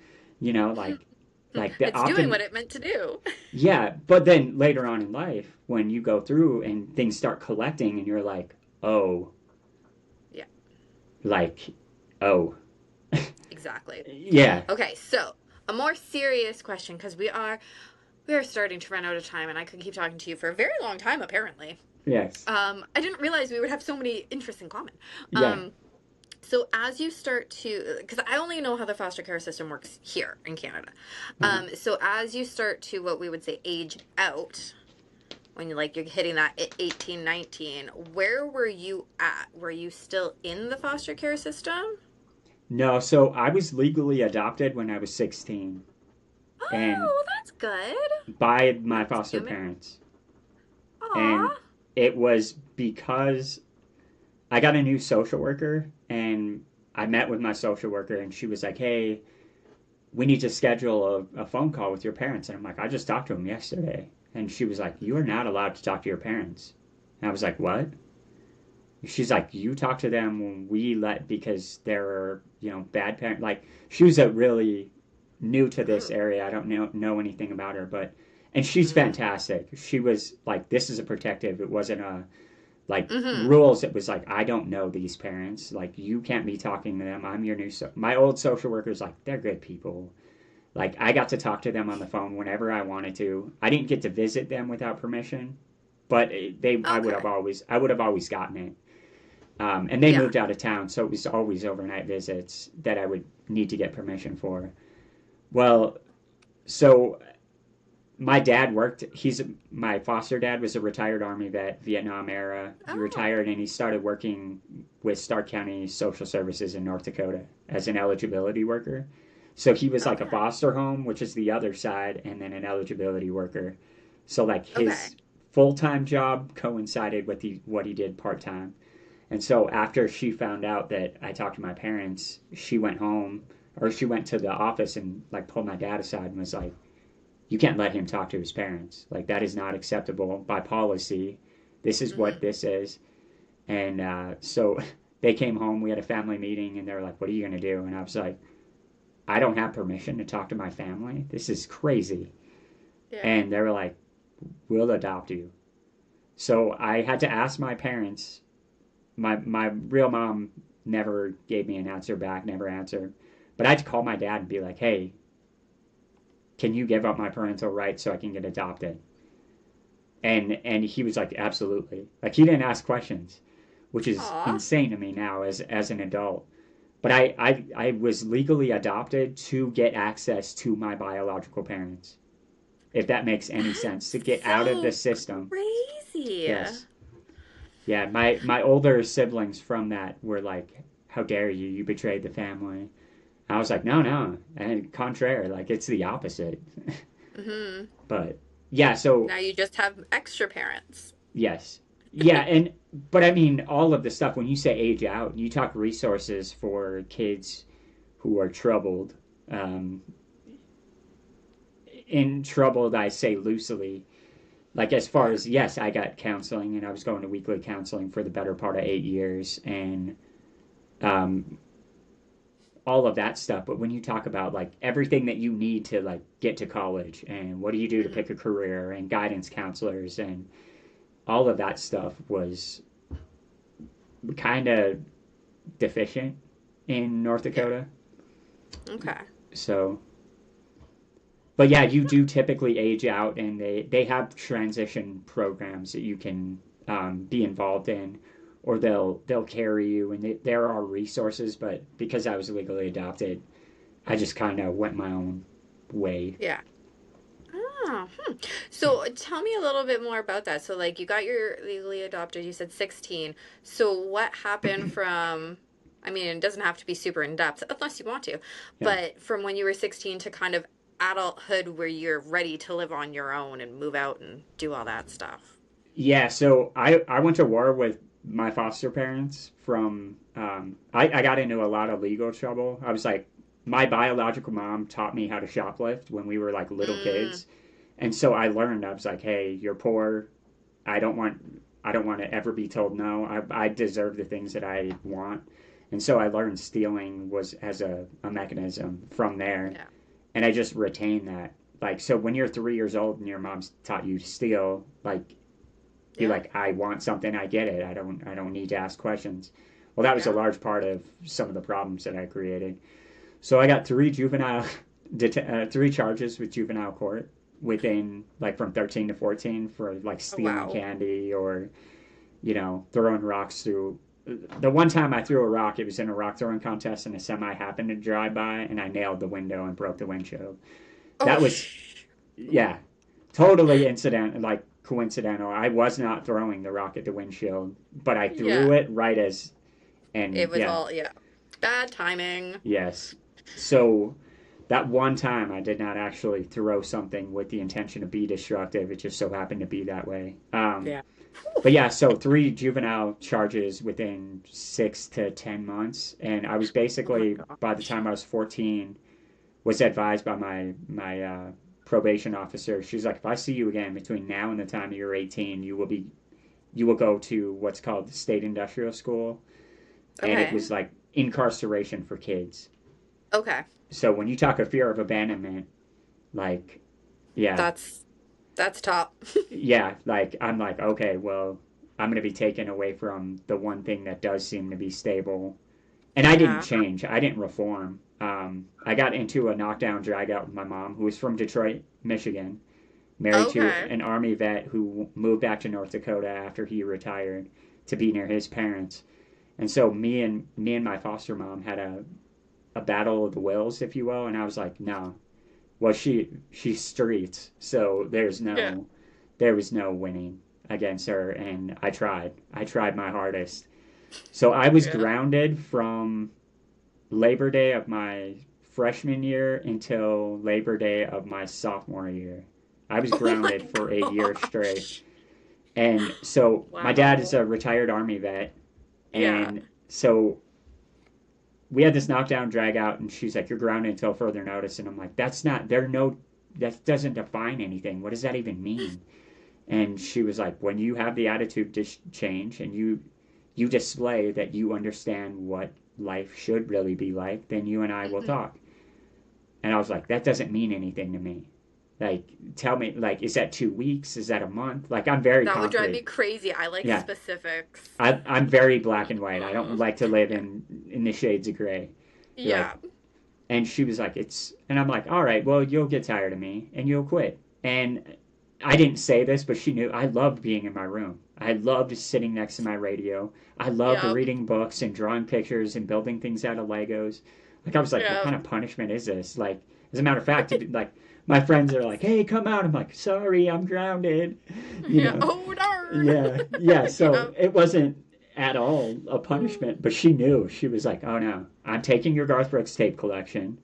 Like the It's doing optim what it meant to do. yeah, but then later on in life when you go through and things start collecting and you're like, "Oh, Yeah, like oh, exactly. yeah, Okay, so a more serious question because we are starting to run out of time and I could keep talking to you for a very long time apparently. yes. I didn't realize we would have so many interests in common. Yeah. Um, so as you start to, because I only know how the foster care system works here in Canada. Uh-huh. So as you start to what we would say age out, when you're hitting that 18, 19, where were you at? Were you still in the foster care system? No, so I was legally adopted when I was 16 and Oh, that's good. by my I'm foster assuming. parents. And Aw. it was because I got a new social worker and I met with my social worker and she was like, "Hey, we need to schedule a phone call with your parents." And I'm like, "I just talked to them yesterday." And she was like, "You are not allowed to talk to your parents." And I was like, "What?" She's like, "You talk to them when we let because they're, bad parents." Like she was a really new to this Mm, area. I don't know anything about her, but and she's mm, fantastic. She was like, "This is a protective. It wasn't a like mm-hmm. rules. It was like I don't know these parents. Like you can't be talking to them. I'm your new my old social worker's like they're good people. Like I got to talk to them on the phone whenever I wanted to. I didn't get to visit them without permission, but they Okay. I would have always gotten it. And they Yeah. moved out of town, so it was always overnight visits that I would need to get permission for. Well, so my dad worked. My foster dad was a retired Army vet, Vietnam era. He Oh, retired and he started working with Stark County Social Services in North Dakota as an eligibility worker. So he was like a okay. foster home, which is the other side, and then an eligibility worker. So like Okay. his full time job coincided with what he did part time. And so after she found out that I talked to my parents, she went home or she went to the office and like pulled my dad aside and was like, you can't let him talk to his parents. Like that is not acceptable by policy. This is what Mm-hmm. this is. And so they came home, we had a family meeting, and they were like, what are you going to do? And I was like, I don't have permission to talk to my family. This is crazy. Yeah. And they were like, we'll adopt you. So I had to ask my parents. My real mom never gave me an answer back, never answered. But I had to call my dad and be like, hey, can you give up my parental rights so I can get adopted? And he was like, absolutely. Like he didn't ask questions, which is Aw. insane to me now as an adult. But I was legally adopted to get access to my biological parents, if that makes any sense, to That's get out of the so system. crazy. Yes. Yeah, my older siblings from that were like, how dare you? You betrayed the family. I was like, no, no. And contrary, like it's the opposite. Hmm. But yeah, so Now you just have extra parents. yes. Yeah, and but I mean all of the stuff when you say age out, you talk resources for kids who are troubled. Um, in troubled, I say loosely. Like as far Yeah. as yes, I got counseling and I was going to weekly counseling for the better part of 8 years and um, all of that stuff. But when you talk about like everything that you need to like get to college and what do you do to Hmm. pick a career and guidance counselors and all of that stuff was kind of deficient in North Yeah. Dakota. Okay. So, but yeah, you do typically age out, and they have transition programs that you can be involved in, or they'll carry you, and there are resources. But because I was legally adopted, I just kind of went my own way. Yeah. Oh, hmm. So tell me a little bit more about that. So like you got your legally adopted, you said 16. So what happened from, I mean, it doesn't have to be super in depth unless you want to, Yeah, but from when you were 16 to kind of adulthood where you're ready to live on your own and move out and do all that stuff. yeah. So I went to war with my foster parents from I got into a lot of legal trouble. I was like my biological mom taught me how to shoplift when we were like little Mm, kids. And so I learned, I was like, hey, you're poor. I don't want I don't want to ever be told no. I deserve the things that I want. And so I learned stealing was as a mechanism from there. yeah. And I just retained that. Like so when you're 3 years old and your mom's taught you to steal, like you're Yeah. like, I want something, I get it. I don't need to ask questions. Well that was a Yeah. large part of some of the problems that I created. So I got three charges with juvenile court within like from 13 to 14 for like Oh, stealing wow. candy or throwing rocks through. The one time I threw a rock, it was in a rock throwing contest and a semi happened to drive by and I nailed the window and broke the windshield. Oh, That was yeah, totally incident like coincidental. I was not throwing the rock at the windshield, but I yeah. threw it right as and It was yeah, all, yeah. Bad timing. yes. So that one time I did not actually throw something with the intention to be destructive. It just so happened to be that way. Yeah. But yeah, so three juvenile charges within 6 to 10 months, and I was Oh my basically by the gosh. time I was 14, was advised by my probation officer. She's like, if I see you again between now and the time you're 18, you will go to what's called the state industrial school, and it Okay. was like incarceration for kids. Okay. So when you talk of fear of abandonment, like, yeah, That's that's top. yeah, like I'm like, okay, well, I'm gonna be taken away from the one thing that does seem to be stable. And I didn't Yeah. change. I didn't reform. I got into a knockdown drag out with my mom, who was from Detroit, Michigan, married to Okay. an Army vet who moved back to North Dakota after he retired to be near his parents. And so me and my foster mom had a battle of the wills, if you will. And I was like, no, well, she's streets, so Yeah. there was no winning against her, and I tried my hardest. So I was Yeah. grounded from Labor Day of my freshman year until Labor Day of my sophomore year. I was Oh my grounded for a year straight. gosh. And so my dad is Wow. a retired Army vet, Yeah. and so we had this knockdown drag out and she's like, you're grounded until further notice, and I'm like, that's not there no that doesn't define anything. What does that even mean? And she was like, when you have the attitude to change and you display that you understand what life should really be like, then you and I will Hmm. talk. And I was like, that doesn't mean anything to me. Like, tell me, like, is that 2 weeks? Is that a month? Like, I'm very That would drive me concrete. crazy. I like Yeah, specifics. I'm very black and white. I don't like to live Yeah. in the shades of gray. Like, Yeah. and she was like, it's, and I'm like, all right, well, you'll get tired of me and you'll quit. And I didn't say this, but she knew I loved being in my room. I loved sitting next to my radio. I loved Yep. reading books and drawing pictures and building things out of Legos. Like, I was like, what Yep. kind of punishment is this? Like, as a matter of fact, to be like, my friends are like, hey, come out. I'm like, sorry, I'm grounded. You Yeah. know, Oh darn. yeah, yeah. So Yep. it wasn't at all a punishment, but she knew. She was like, oh no, I'm taking your Garth Brooks tape collection.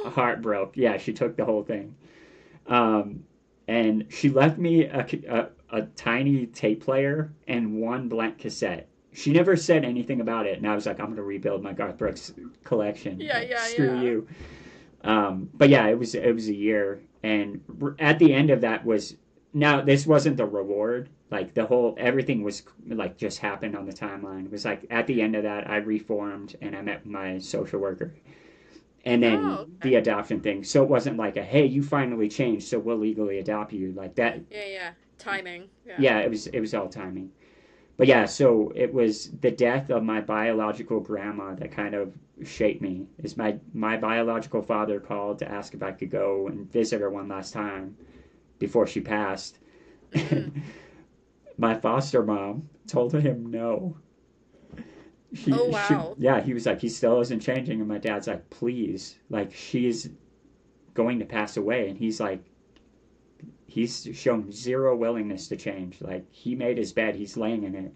A heart broke. Yeah, she took the whole thing. Um, and she left me a tiny tape player and one blank cassette. She never said anything about it, and I was like, I'm going to rebuild my Garth Brooks collection. Yeah, Like, yeah, screw yeah. you. But yeah, it was a year, and at the end of that was now this wasn't the reward. Like the whole everything was like just happened on the timeline. It was like at the end of that, I reformed and I met my social worker, and Oh, then okay. the adoption thing. So it wasn't like a hey, you finally changed, so we'll legally adopt you like that. Yeah, yeah. Timing. Yeah. Yeah, it was all timing. But yeah, so it was the death of my biological grandma that kind of shaped me. Is my biological father called to ask if I could go and visit her one last time before she passed. Mm-hmm. And my foster mom told him no. Oh She wow. yeah, he was like he still isn't changing, and my dad's like please, like she's going to pass away, and he's shown zero willingness to change. Like he made his bed, he's laying in it.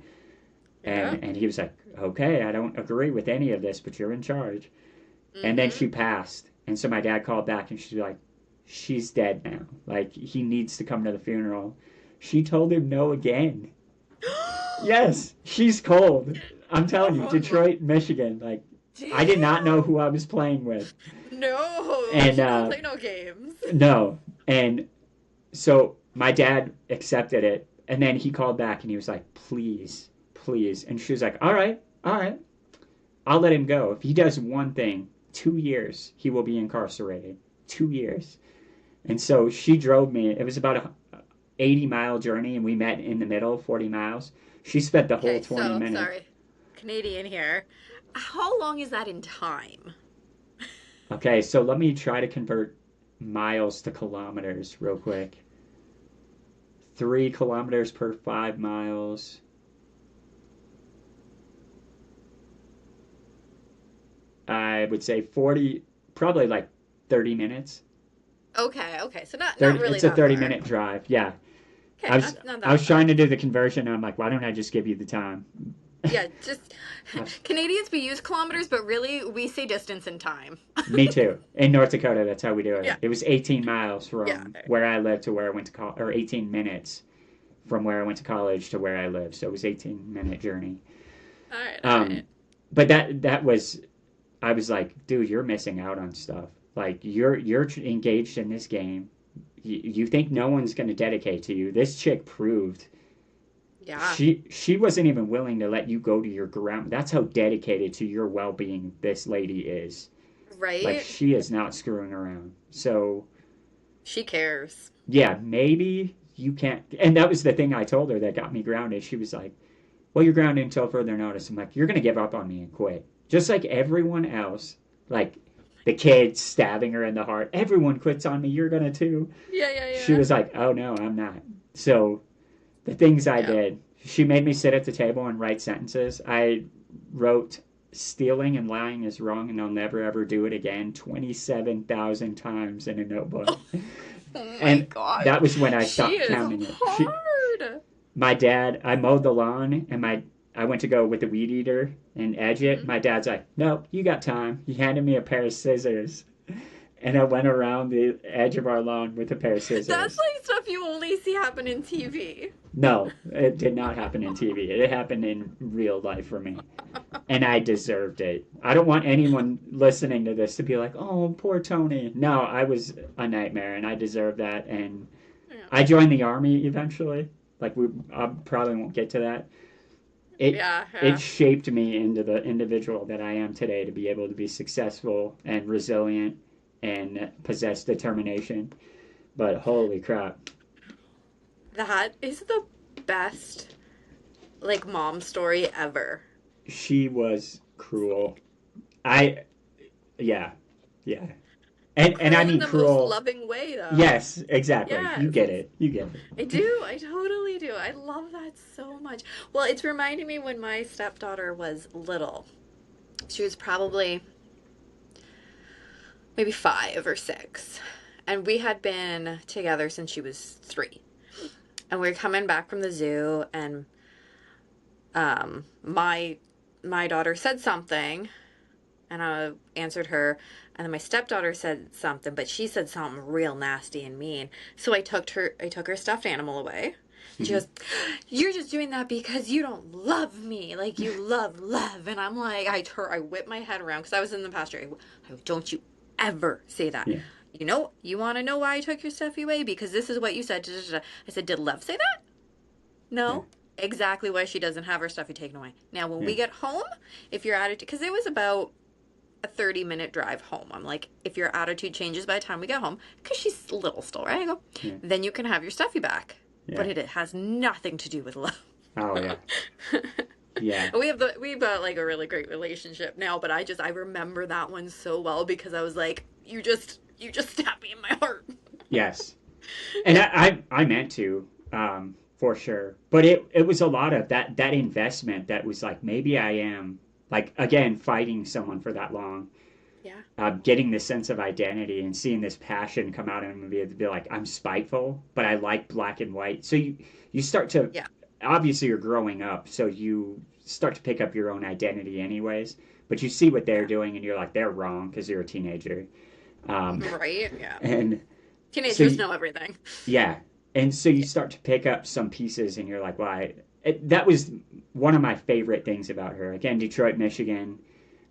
Yeah. And he was like, okay, I don't agree with any of this, but you're in charge. And then Mm-hmm. she passed. And so my dad called back and she's like, she's dead now. Like, he needs to come to the funeral. She told him no again. Yes, she's cold. I'm telling you, Oh, Detroit, Michigan. Like, I did not know damn. who I was playing with. No, And, she don't play no games. no. And so my dad accepted it. And then he called back and he was like, please, please. And she was like, all right, I'll let him go. If he does one thing, 2 years, he will be incarcerated. 2 years. And so she drove me. It was about a 80-mile journey, and we met in the middle, 40 miles. She spent the whole Okay, 20 so minutes. sorry. Canadian here. How long is that in time? Okay, so let me try to convert miles to kilometers real quick. 3 kilometers per 5 miles. I would say 40, probably like 30 minutes. Okay, okay. So not 30, really it's a that 30 far. minute drive. Yeah. Okay, I was not I that was far. trying to do the conversion and I'm like, why don't I just give you the time? Yeah, just Canadians we use kilometers, but really we say distance and time. Me too. In North Dakota, that's how we do it. Yeah. It was 18 miles Yeah. from where I lived to where I went to college, or 18 minutes from where I went to college to where I live. So it was 18-minute journey. All right, all right. Um, but that was I was like, dude, you're missing out on stuff. Like you're engaged in this game. You think no one's going to dedicate to you. This chick proved Yeah. she wasn't even willing to let you go to your ground. That's how dedicated to your well-being this lady is. Like Right? she is not screwing around. So She cares. yeah, maybe you can't. And that was the thing I told her that got me grounded. She was like, "Well, you're grounded until further notice." I'm like, "You're gonna give up on me and quit, just like everyone else." Like the kids stabbing her in the heart. Everyone quits on me. You're gonna too. Yeah, yeah, She yeah. was like, "Oh no, I'm not." So the things I Yeah. did. She made me sit at the table and write sentences. I wrote stealing and lying is wrong and I'll never ever do it again 27,000 times in a notebook. Oh my And god. that was when I She stopped is counting it. hard. My dad, I mowed the lawn and I went to go with the weed eater and edge it. Hmm. My dad's like, "Nope, you got time." He handed me a pair of scissors. And I went around the edge of our lawn with a pair of That's scissors. like stuff you only see happen in TV. No, it did not happen in TV. It happened in real life for me. And I deserved it. I don't want anyone listening to this to be like, "Oh, poor Tony." No, I was a nightmare and I deserved that. And Yeah. I joined the army eventually. Like I probably won't get to that. it Yeah, it yeah. shaped me into the individual that I am today to be able to be successful and resilient and possess determination. But holy crap, That is the best like mom story ever. she was cruel. I yeah, yeah. And I Cruel in mean the most cruel. loving way though. Yes, exactly. You Yes. get it. You get I it. do. I totally do. I love that so much. Well, it's reminding me when my stepdaughter was little. She was probably maybe 5 or 6. And we had been together since she was 3. And we were coming back from the zoo, and my daughter said something, and I answered her, and then my stepdaughter said something, but she said something real nasty and mean. So I took her stuffed animal away. And she Mhm. goes, "You're just doing that because you don't love me, like you love love." And I'm like, I whipped my head around because I was in the pasture. Don't you ever say that. Yeah. You want to know why I took your stuffy away? Because this is what you said. Da, da, da. I said, "Did love say that?" Yeah. No. Exactly why she doesn't have her stuffy taken away. Now, when Yeah. we get home, if your attitude, because it was about a 30-minute drive home. I'm like, if your attitude changes by the time we get home, because she's little still, right? I go, Yeah. then you can have your stuffy back. Yeah. But it has nothing to do with love. Oh yeah. Yeah. We've got like a really great relationship now, but I remember that one so well because I was like, you just stabbed me in my heart. Yes. And I meant to, for sure. But it was a lot of that investment that was like maybe I am like again fighting someone for that long, Yeah. getting this sense of identity and seeing this passion come out and be like I'm spiteful, but I like black and white. So you start to Yeah. obviously you're growing up, so you start to pick up your own identity anyways. But you see what they're Yeah. doing and you're like they're wrong because you're a teenager, um, Right? Yeah. and so Teenagers you, know everything. yeah, and so you Yeah. start to pick up some pieces, and you're like, "Well, that was one of my favorite things about her." Again, Detroit, Michigan.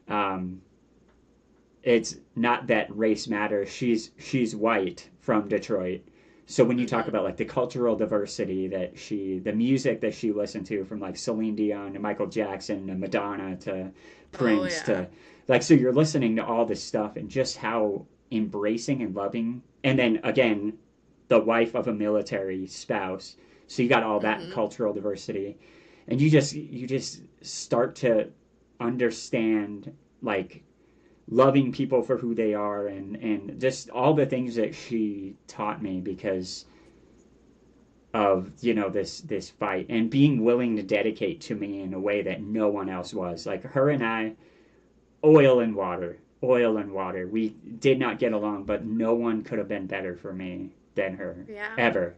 Um, it's not that race matters. She's white from Detroit. So when you talk Mm-hmm. about like the cultural diversity that the music that she listened to, from like Celine Dion to Michael Jackson to Madonna to Oh Prince yeah. to like, so you're listening to all this stuff and just how embracing and loving. And then again, the wife of a military spouse. So you got all that Mm-hmm. cultural diversity, and you just start to understand like loving people for who they are, and just all the things that she taught me because of this fight and being willing to dedicate to me in a way that no one else was. Like her and I, oil and water, oil and water. We did not get along, but no one could have been better for me than her Yeah. ever.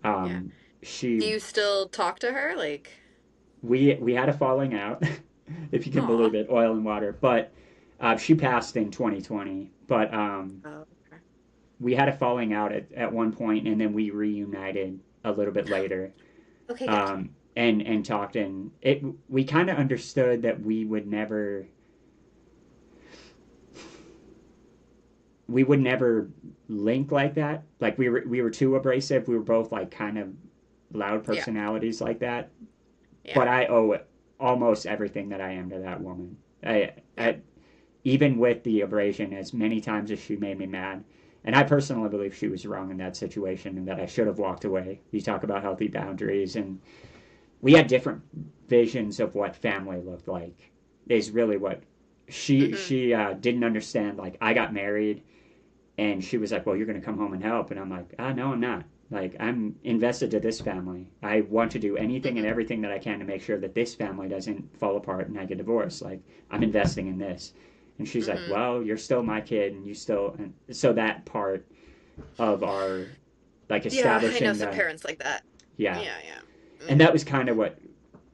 Yeah. She Do you still talk to her? Like, we had a falling out, if you can aw. believe it, oil and water. But she passed in 2020. But Oh, okay. we had a falling out at one point, and then we reunited a little bit later, Okay, good. and talked. And we kind of understood that we would never link like that. Like we were too abrasive. We were both like kind of loud Yeah. personalities like that. Yeah. But I owe almost everything that I am to that woman. Yeah. Even with the abrasion, as many times as she made me mad. And I personally believe she was wrong in that situation and that I should have walked away. You talk about healthy boundaries, and we had different visions of what family looked like. Is really what she Mm-hmm. she didn't understand. Like I got married, and she was like, "Well, you're going to come home and help," and I'm like, "Ah, no, I'm not. Like I'm invested to this family. I want to do anything and Mm-hmm. everything that I can to make sure that this family doesn't fall apart and I get divorced. Like I'm investing in this." And she's like, Mm-hmm. "Well, you're still my kid, and you still." And so that part of our like Yeah, I know establishing some the parents like that. yeah, Yeah, yeah. and that was Mm-hmm. kind of what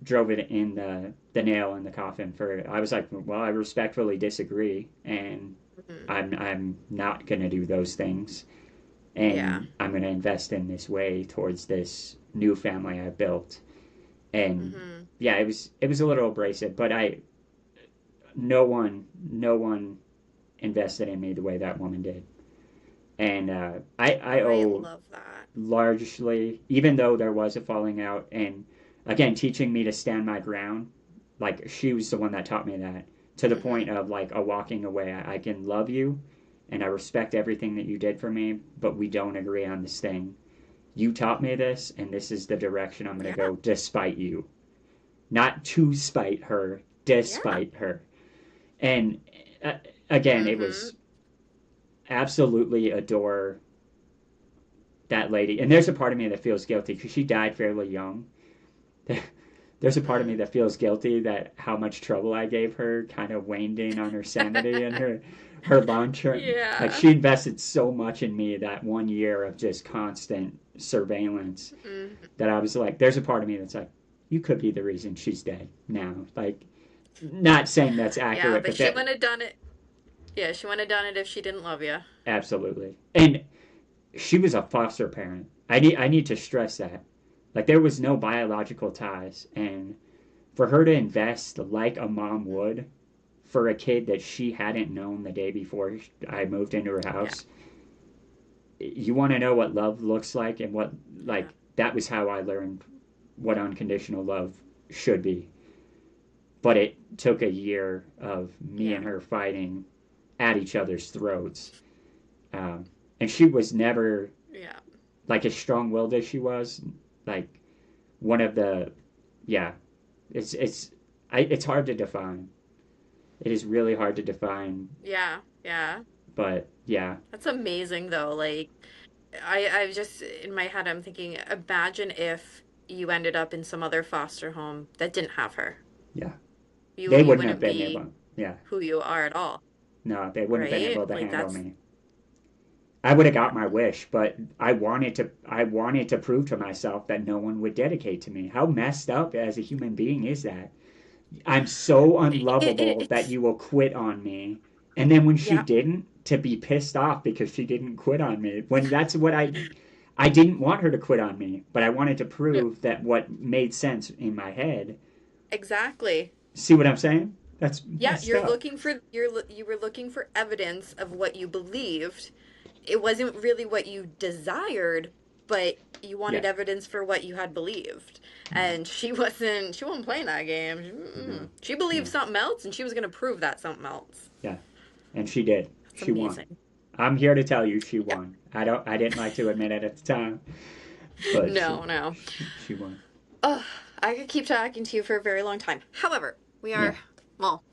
drove it in the nail in the coffin for. I was like, "Well, I respectfully disagree, and Mm-hmm. I'm not gonna do those things." Yeah. And I'm going to invest in this way towards this new family I built. And Mm-hmm. yeah, it was a little abrasive, but no one invested in me the way that woman did. And I I owe love that. largely, even though there was a falling out, and again, teaching me to stand my ground. Like, she was the one that taught me that, to the Mm-hmm. point of like a walking away. I can love you and I respect everything that you did for me, but we don't agree on this thing. You taught me this, and this is the direction I'm going to Yeah. go despite you. Not to spite her, Yeah. despite her. And uh, again, it Mm-hmm. was absolutely adore that lady. And there's a part of me that feels guilty because she died fairly young. There's a part of me Mm. that feels guilty that how much trouble I gave her kind of waned in on her sanity and her long term. Like, Yeah. she invested so much in me that 1 year of just constant surveillance Mm. that I was like, there's a part of me that's like, you could be the reason she's dead now. Like, not saying that's Yeah, accurate, but but she that wouldn't have done it. Yeah, she wouldn't have done it if she didn't love you. absolutely. And she was a foster parent. I need to stress that. Like, there was no biological ties, and for her to invest like a mom would for a kid that she hadn't known the day before I moved into her Yeah. house, you want to know what love looks like and what, Yeah. like, that was how I learned what unconditional love should be. But it took a year of me Yeah. and her fighting at each other's throats. Um, and she was never Yeah. like as strong willed as she was. Like, one of the, yeah, it's hard to define. It is really hard to define, Yeah. Yeah. but yeah, That's amazing though. Like I just in my head I'm thinking imagine if you ended up in some other foster home that didn't have her. yeah, You they you wouldn't have wouldn't been be able. Yeah, who you are at all, no, they wouldn't have been right? able to Like handle that's me. I would have got yeah. my wish, but I wanted to prove to myself that no one would dedicate to me. How messed up as a human being is that? I'm so unlovable that It's you will quit on me. And then when she yeah. didn't, to be pissed off because she didn't quit on me. When that's what I didn't want her to quit on me, but I wanted to Yeah, prove that what made sense in my head. exactly. See what I'm saying? That's Yeah, messed up. you were looking for evidence of what you believed. It wasn't really what you desired, but you Yeah. wanted evidence for what you had believed. Yeah. And she wasn't playing that game. No. She believed Yeah. something else and she was going to prove that something else. Yeah. And she did. That's She won. amazing. I'm here to tell you she Yeah. won. I didn't like to admit it at the time, but No, no. she won. Oh, I could keep talking to you for a very long time. However, we Yeah. are, well,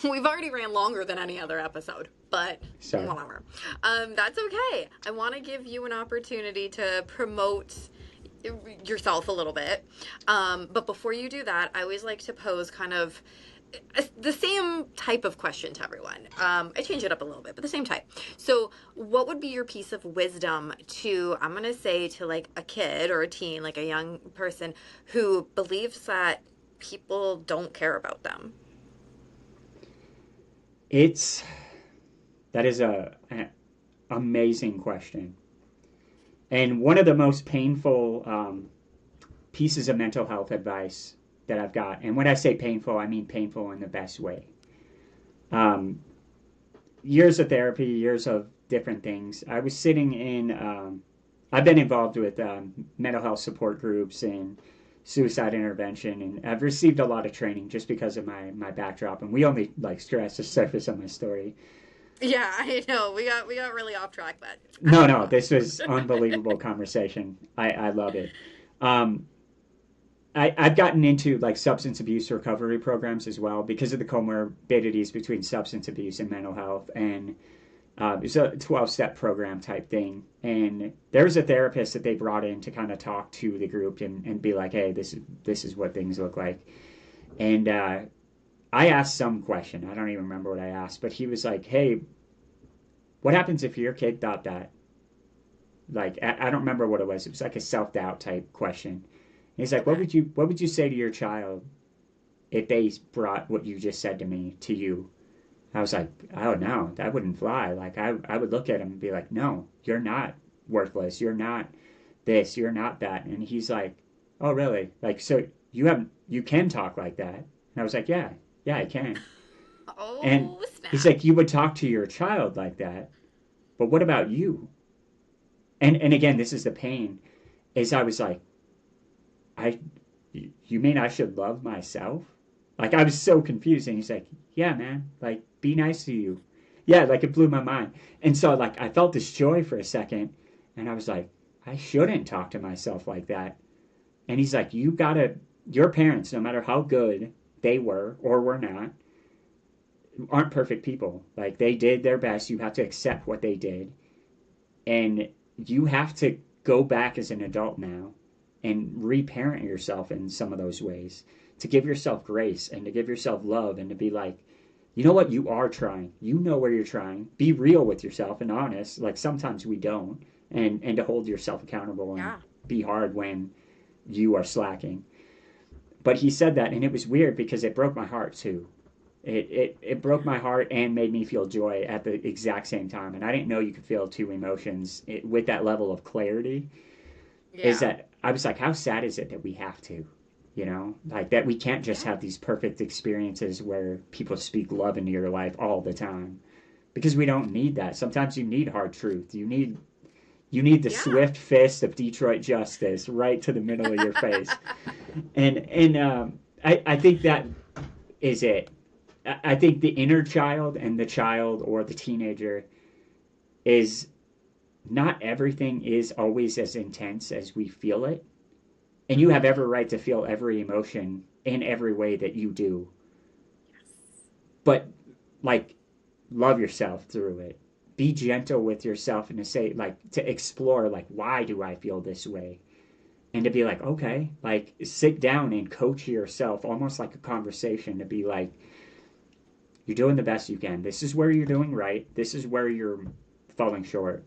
we've already ran longer than any other episode, but Sorry. whatever. That's okay. I want to give you an opportunity to promote yourself a little bit. But before you do that, I always like to pose kind of the same type of question to everyone. I change it up a little bit, but the same type. So, what would be your piece of wisdom to, I'm going to say, to like a kid or a teen, like a young person who believes that people don't care about them? It's that is a amazing question, and one of the most painful pieces of mental health advice that I've got. And when I say painful, I mean painful in the best way. Um, Years of therapy, years of different things. I was sitting in. I've been involved with mental health support groups and suicide intervention, and I've received a lot of training just because of my backdrop. And we only like scratch the surface of my story. Yeah, I know. We got really off track, but I No, had no, fun. this was unbelievable conversation. I love it. Um, I've gotten into like substance abuse recovery programs as well because of the comorbidities between substance abuse and mental health. And it's a 12-step program type thing. And there's a therapist that they brought in to kind of talk to the group and be like, hey, this is what things look like. And I asked some question. I don't even remember what I asked, but he was like, hey, what happens if your kid thought that? Like, I don't remember what it was. It was like a self-doubt type question. And he's like, what Okay. would you say to your child if they brought what you just said to me to you? I was like, oh no, that wouldn't fly. Like, I would look at him and be like, no, you're not worthless. You're not this. You're not that. And he's like, oh really? Like, so you can talk like that? And I was like, yeah, yeah, I can. And Oh, he's snap. like, you would talk to your child like that, but what about you? And again, this is the pain. Is I was like, I you mean I should love myself? Like, I was so confused. And he's like, yeah, man, like, be nice to you. Yeah, like, it blew my mind. And so, like, I felt this joy for a second. And I was like, I shouldn't talk to myself like that. And he's like, you gotta, your parents, no matter how good they were or were not, aren't perfect people. Like, they did their best. You have to accept what they did. And you have to go back as an adult now and reparent yourself in some of those ways, to give yourself grace and to give yourself love, and to be like, you know what, you are trying, you know where you're trying, be real with yourself and honest. Like, sometimes we don't, and to hold yourself accountable and Yeah. be hard when you are slacking. But he said that, and it was weird because it broke my heart too. It broke my heart and made me feel joy at the exact same time. And I didn't know you could feel two emotions with that level of clarity. Is Yeah. that I was like, how sad is it that we have to, like that we can't just Yeah. have these perfect experiences where people speak love into your life all the time, because we don't need that. Sometimes you need hard truth. You need the Yeah. swift fist of Detroit justice right to the middle of your face. And I think that is it. I think the inner child and the child or the teenager is, not everything is always as intense as we feel it. And you have Mm-hmm. every right to feel every emotion in every way that you do. But, like, love yourself through it. Be gentle with yourself, and to say, like, to explore, like, why do I feel this way? And to be like, okay, like, sit down and coach yourself almost like a conversation, to be like, you're doing the best you can. This is where you're doing right. This is where you're falling short.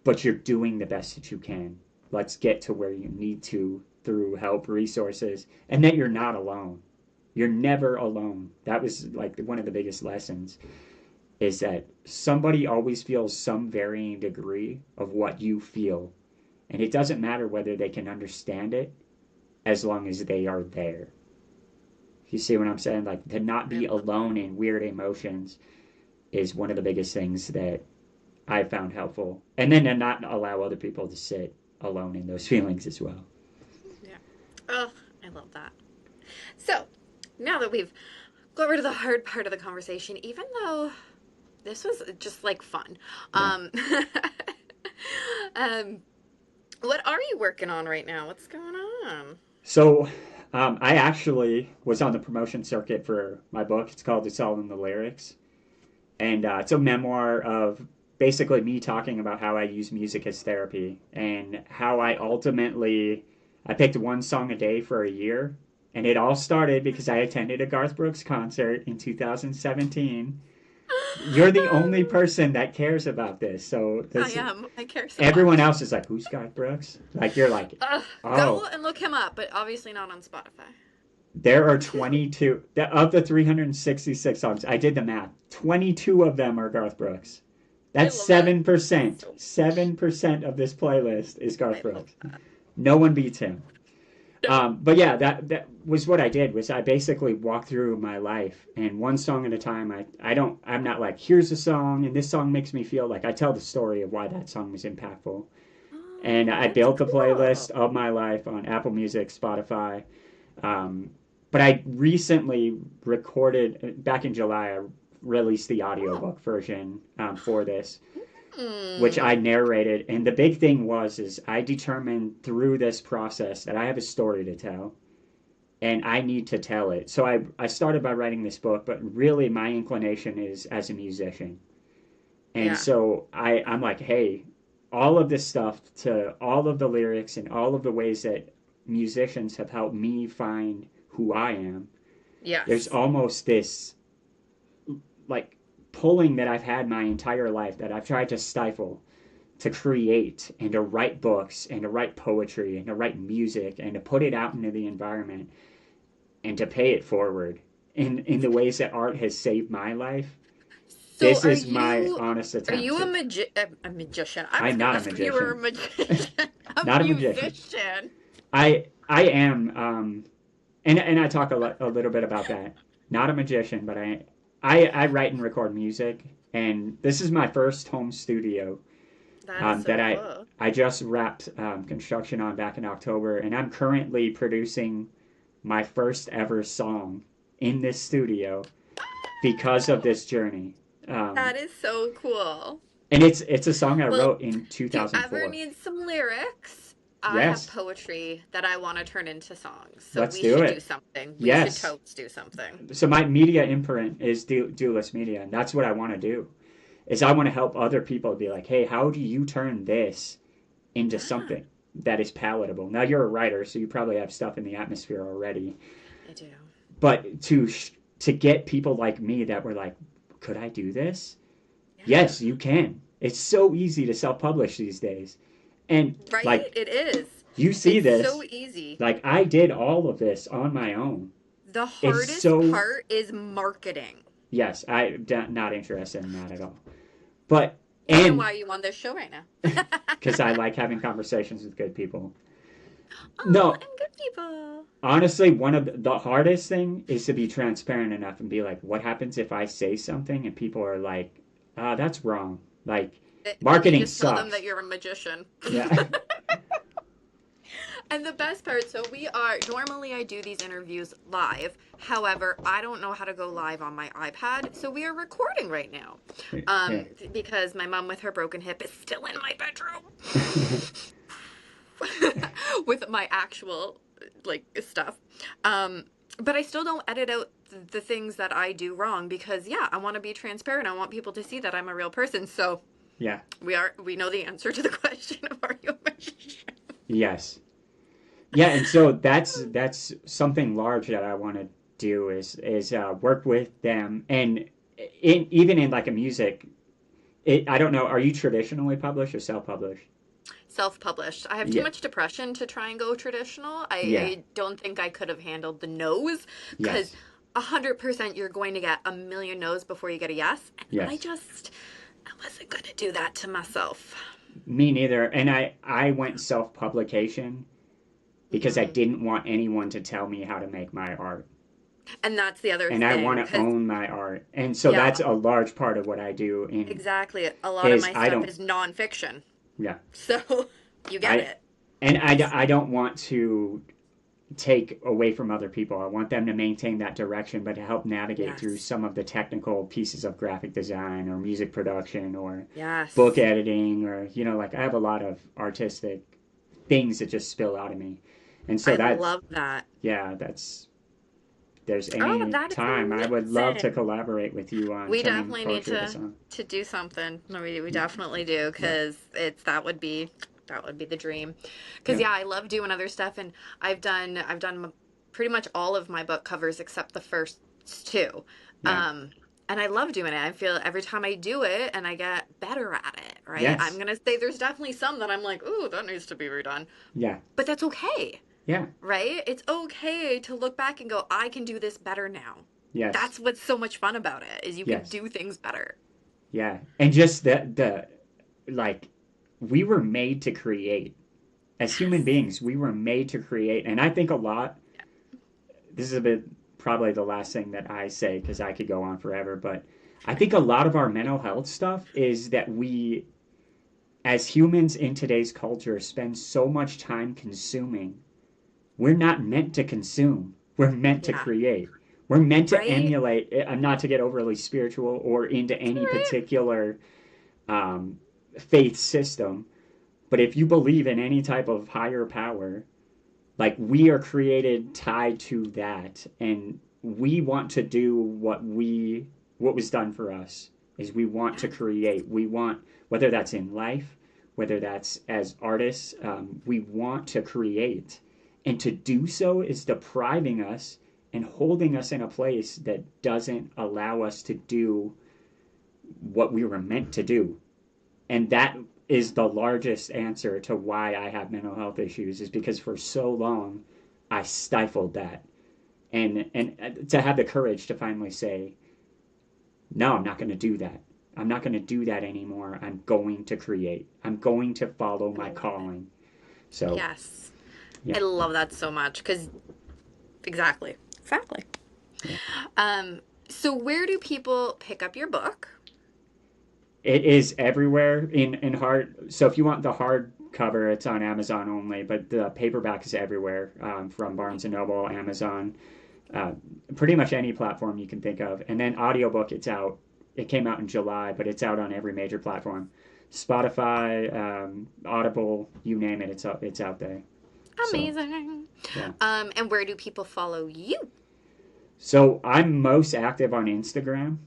But you're doing the best that you can. Let's get to where you need to through help, resources, and that you're not alone. You're never alone. That was like one of the biggest lessons, is that somebody always feels some varying degree of what you feel. And it doesn't matter whether they can understand it, as long as they are there. You see what I'm saying? Like, to not I be love that. alone in weird emotions is one of the biggest things that I found helpful. And then to not allow other people to sit alone in those feelings as well. Yeah. Oh, I love that. So, now that we've got rid of the hard part of the conversation, even though this was just like fun, Yeah. um, um, what are you working on right now? What's going on? So I actually was on the promotion circuit for my book. It's called It's All in the Lyrics. And it's a memoir of basically me talking about how I use music as therapy, and how I picked one song a day for a year. And it all started because I attended a Garth Brooks concert in 2017. You're the only person that cares about this. So I this, am. I care so everyone much. else is like, who's Garth Brooks? Like, you're like, Go oh, and look him up, but obviously not on Spotify. there are 22 of the 366 songs. I did the math. 22 of them are Garth Brooks. I That's love it 7%. so much. 7% of this playlist is Garth I love Brooks. that. No one beats him. No. But yeah, that was what I did. Was I basically walked through my life, and one song at a time. I'm not like, here's a song and this song makes me feel, like, I tell the story of why that song was impactful. And Oh, I that's built the cool. playlist of my life on Apple Music, Spotify. Um, but I recently recorded, back in July, I released the Oh. audiobook version for this, which I Hmm. narrated. And the big thing is I determined through this process that I have a story to tell, and I need to tell it. So I started by writing this book, but really my inclination is as a musician. And Yeah. so I'm like, hey, all of this stuff, to all of the lyrics and all of the ways that musicians have helped me find who I am, there's Yes. almost this, like, pulling that I've had my entire life, that I've tried to stifle, to create and to write books and to write poetry and to write music and to put it out into the environment and to pay it forward in the ways that art has saved my life. So This is my honest are attempt you to. a magician? I was I'm gonna not a ask if you were a magician. magician, a Not a magician. musician. I am, and I talk a little bit about that. Not a magician, but I write and record music, and this is my first home studio. That is that so cool. I just wrapped construction on back in October, and I'm currently producing my first ever song in this studio because of this journey. Um, That is so cool. and it's a song I Well, wrote in if you ever 2004. need some lyrics, I have Yes, poetry that I want to turn into songs. So let's we do should do it. something. We should Yes. totes do something. So my media imprint is Duelist Media, and that's what I want to do. Is I want to help other people be like, hey, how do you turn this into Yeah, something that is palatable? Now you're a writer, so you probably have stuff in the atmosphere already, I do. but to get people like me that were like, could I do this? Yeah. Yes, you can. It's so easy to self-publish these days, and Right? like It is. you see It's so this, easy. like I did all of this on my own. The It's hardest so part is marketing. yes, I'm not interested in that at all. But And and why are you on this show right now? because I like having conversations with good people. Oh, No, and good people. honestly, one of the hardest thing is to be transparent enough and be like, what happens if I say something and people are like, that's wrong. Like, And you marketing just tell them that sucks. you're a magician. Yeah. And the best part, so we are normally I do these interviews live. However, I don't know how to go live on my iPad, so we are recording right now. Yeah. Because my mom with her broken hip is still in my bedroom with my actual like stuff. But I still don't edit out the things that I do wrong because yeah, I want to be transparent. I want people to see that I'm a real person. So Yeah. we know the answer to the question of are you a magician? Yes. Yeah, and so that's something large that I want to do is work with them, and even in like a music, I don't know, are you traditionally published or self-published? Self-published. I have too Yeah. much depression to try and go traditional. Yeah. I don't think I could have handled the no's because Yes. 100% you're going to get a million no's before you get a yes. And Yes. I wasn't going to do that to myself. Me neither. And I went self-publication because I Hmm. didn't want anyone to tell me how to make my art. And that's the other And I thing want to because, own my art. And so yeah, that's a large part of what I do in exactly. A lot of is my I stuff don't is nonfiction. yeah. So you get I it. I don't want to take away from other people. I want them to maintain that direction, but to help navigate through Yes. some of the technical pieces of graphic design or music production or book Yes. editing or like I have a lot of artistic things that just spill out of me. And so I that's love that. yeah, that's there's Oh, any that is time I would love to amazing. collaborate with you on We turning definitely need poetry into song. to do something. No, we definitely do Yeah. because it's that would be the dream. Because Yeah. yeah, I love doing other stuff, and I've done pretty much all of my book covers except the first two. Yeah. Um, and I love doing it. I feel every time I do it, and I get better at it. Right? I'm Yes. gonna say there's definitely some that I'm like, ooh, that needs to be redone, Yeah. but that's okay. Yeah. Right? It's okay to look back and go, I can do this better now. Yes. That's what's so much fun about it is you can Yes. do things better. Yeah. And just the like we were made to create. As human Yes. beings, we were made to create. And I think a lot this is a bit probably the last thing that I say because I could go on forever, but I think a lot of our mental health stuff is that we as humans in today's culture spend so much time consuming. We're not meant to consume. We're meant to Yeah. create. We're meant to Right? emulate. Not to get overly spiritual or into It's all any right. particular um, faith system, but if you believe in any type of higher power, like we are created tied to that, and we want to do what was done for us. Is we want to Yes. create. We want whether that's in life, whether that's as artists, we want to create, and to do so is depriving us and holding us in a place that doesn't allow us to do what we were meant to do. And that is the largest answer to why I have mental health issues is because for so long I stifled that. And to have the courage to finally say, no, I'm not going to do that. I'm not going to do that anymore. I'm going to create. I'm going to follow I my love it. calling. So, Yes. yeah. I love that so much because exactly. Exactly. Yeah. Um, so where do people pick up your book? It is everywhere in hard. So if you want the hard cover, it's on Amazon only, but the paperback is everywhere, from Barnes and Noble, Amazon, uh, pretty much any platform you can think of. And then audiobook, it's out. It came out in July, but it's out on every major platform. Spotify, Audible, you name it, it's out there. So Amazing. yeah. And where do people follow you? So I'm most active on Instagram.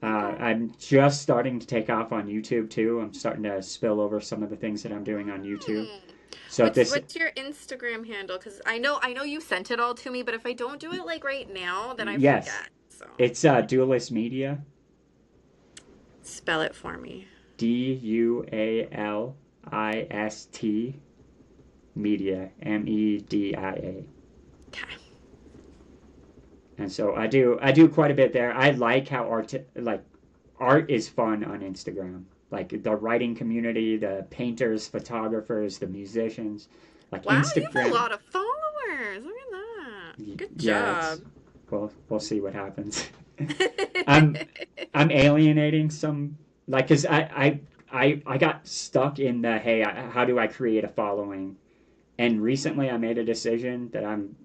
Okay. I'm just starting to take off on YouTube too. I'm starting to spill over some of the things that I'm doing on YouTube. Hmm. So if this, What's your Instagram handle? Because I know you sent it all to me, but if I don't do it like right now, then I yes, forget. So it's Duelist Media, spell it for me. Dualist Media, Media. Okay. And so I do quite a bit there. I like how art is fun on Instagram. Like the writing community, the painters, photographers, the musicians, like Wow, you have a Instagram. lot of followers. Look at that. Good Yeah, job. it's we'll see what happens. I'm I'm alienating some, like, because I got stuck in the, hey, how do I create a following? And recently I made a decision that I'm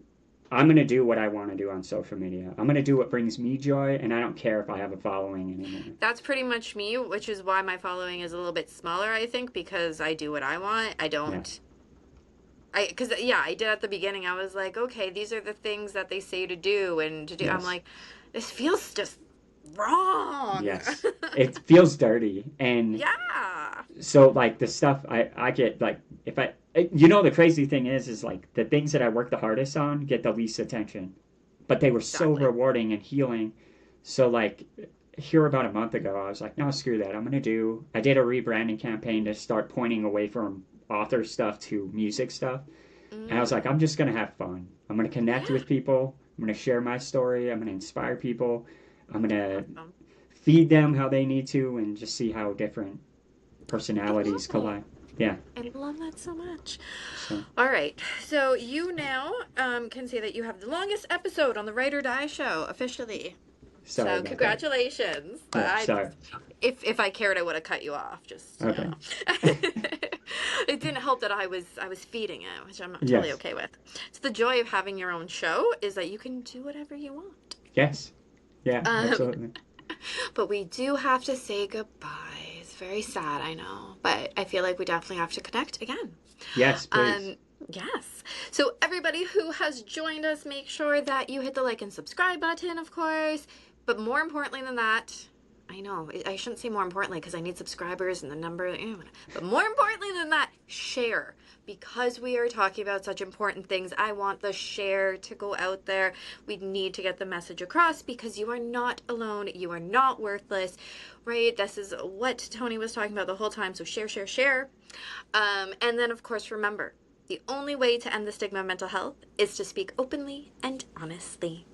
gonna do what I want to do on social media. I'm gonna do what brings me joy, and I don't care if I have a following anymore. That's pretty much me, which is why my following is a little bit smaller, I think, because I do what I want. I Yeah. don't. Because, yeah, I did at the beginning. I was like, okay, these are the things that they say to do and to do. I'm Yes. like, this feels just wrong. Yes. It feels dirty, and Yeah, so like the stuff I get, like, if I the crazy thing is like the things that I work the hardest on get the least attention, but they were so exactly. rewarding and healing. So like here about a month ago, I was like, no, screw that. I did a rebranding campaign to start pointing away from author stuff to music stuff. And I was like, Mm, I'm just going to have fun. I'm going to connect yeah, with people. I'm going to share my story. I'm going to inspire people. I'm going to awesome. feed them how they need to, and just see how different I love personalities it. collide. Yeah. I love that so much. So All right. So you now can say that you have the longest episode on the Write or Die show officially. sorry So about that. congratulations. Yeah. Sorry. If I cared, I would have cut you off. Just Okay. it didn't help that I was feeding it, which I'm totally Yes. okay with. So the joy of having your own show is that you can do whatever you want. Yes. Yeah. Um, Absolutely. but we do have to say goodbye. It's very sad, I know, but I feel like we definitely have to connect again. Yes. Please. Um, yes. So everybody who has joined us, make sure that you hit the like and subscribe button, of course. But more importantly than that, I know I shouldn't say more importantly because I need subscribers and the number. But more importantly than that, share. Because we are talking about such important things, I want the share to go out there. We need to get the message across because you are not alone. You are not worthless, right? This is what Tony was talking about the whole time. So share, share, share. And then, of course, remember the only way to end the stigma of mental health is to speak openly and honestly.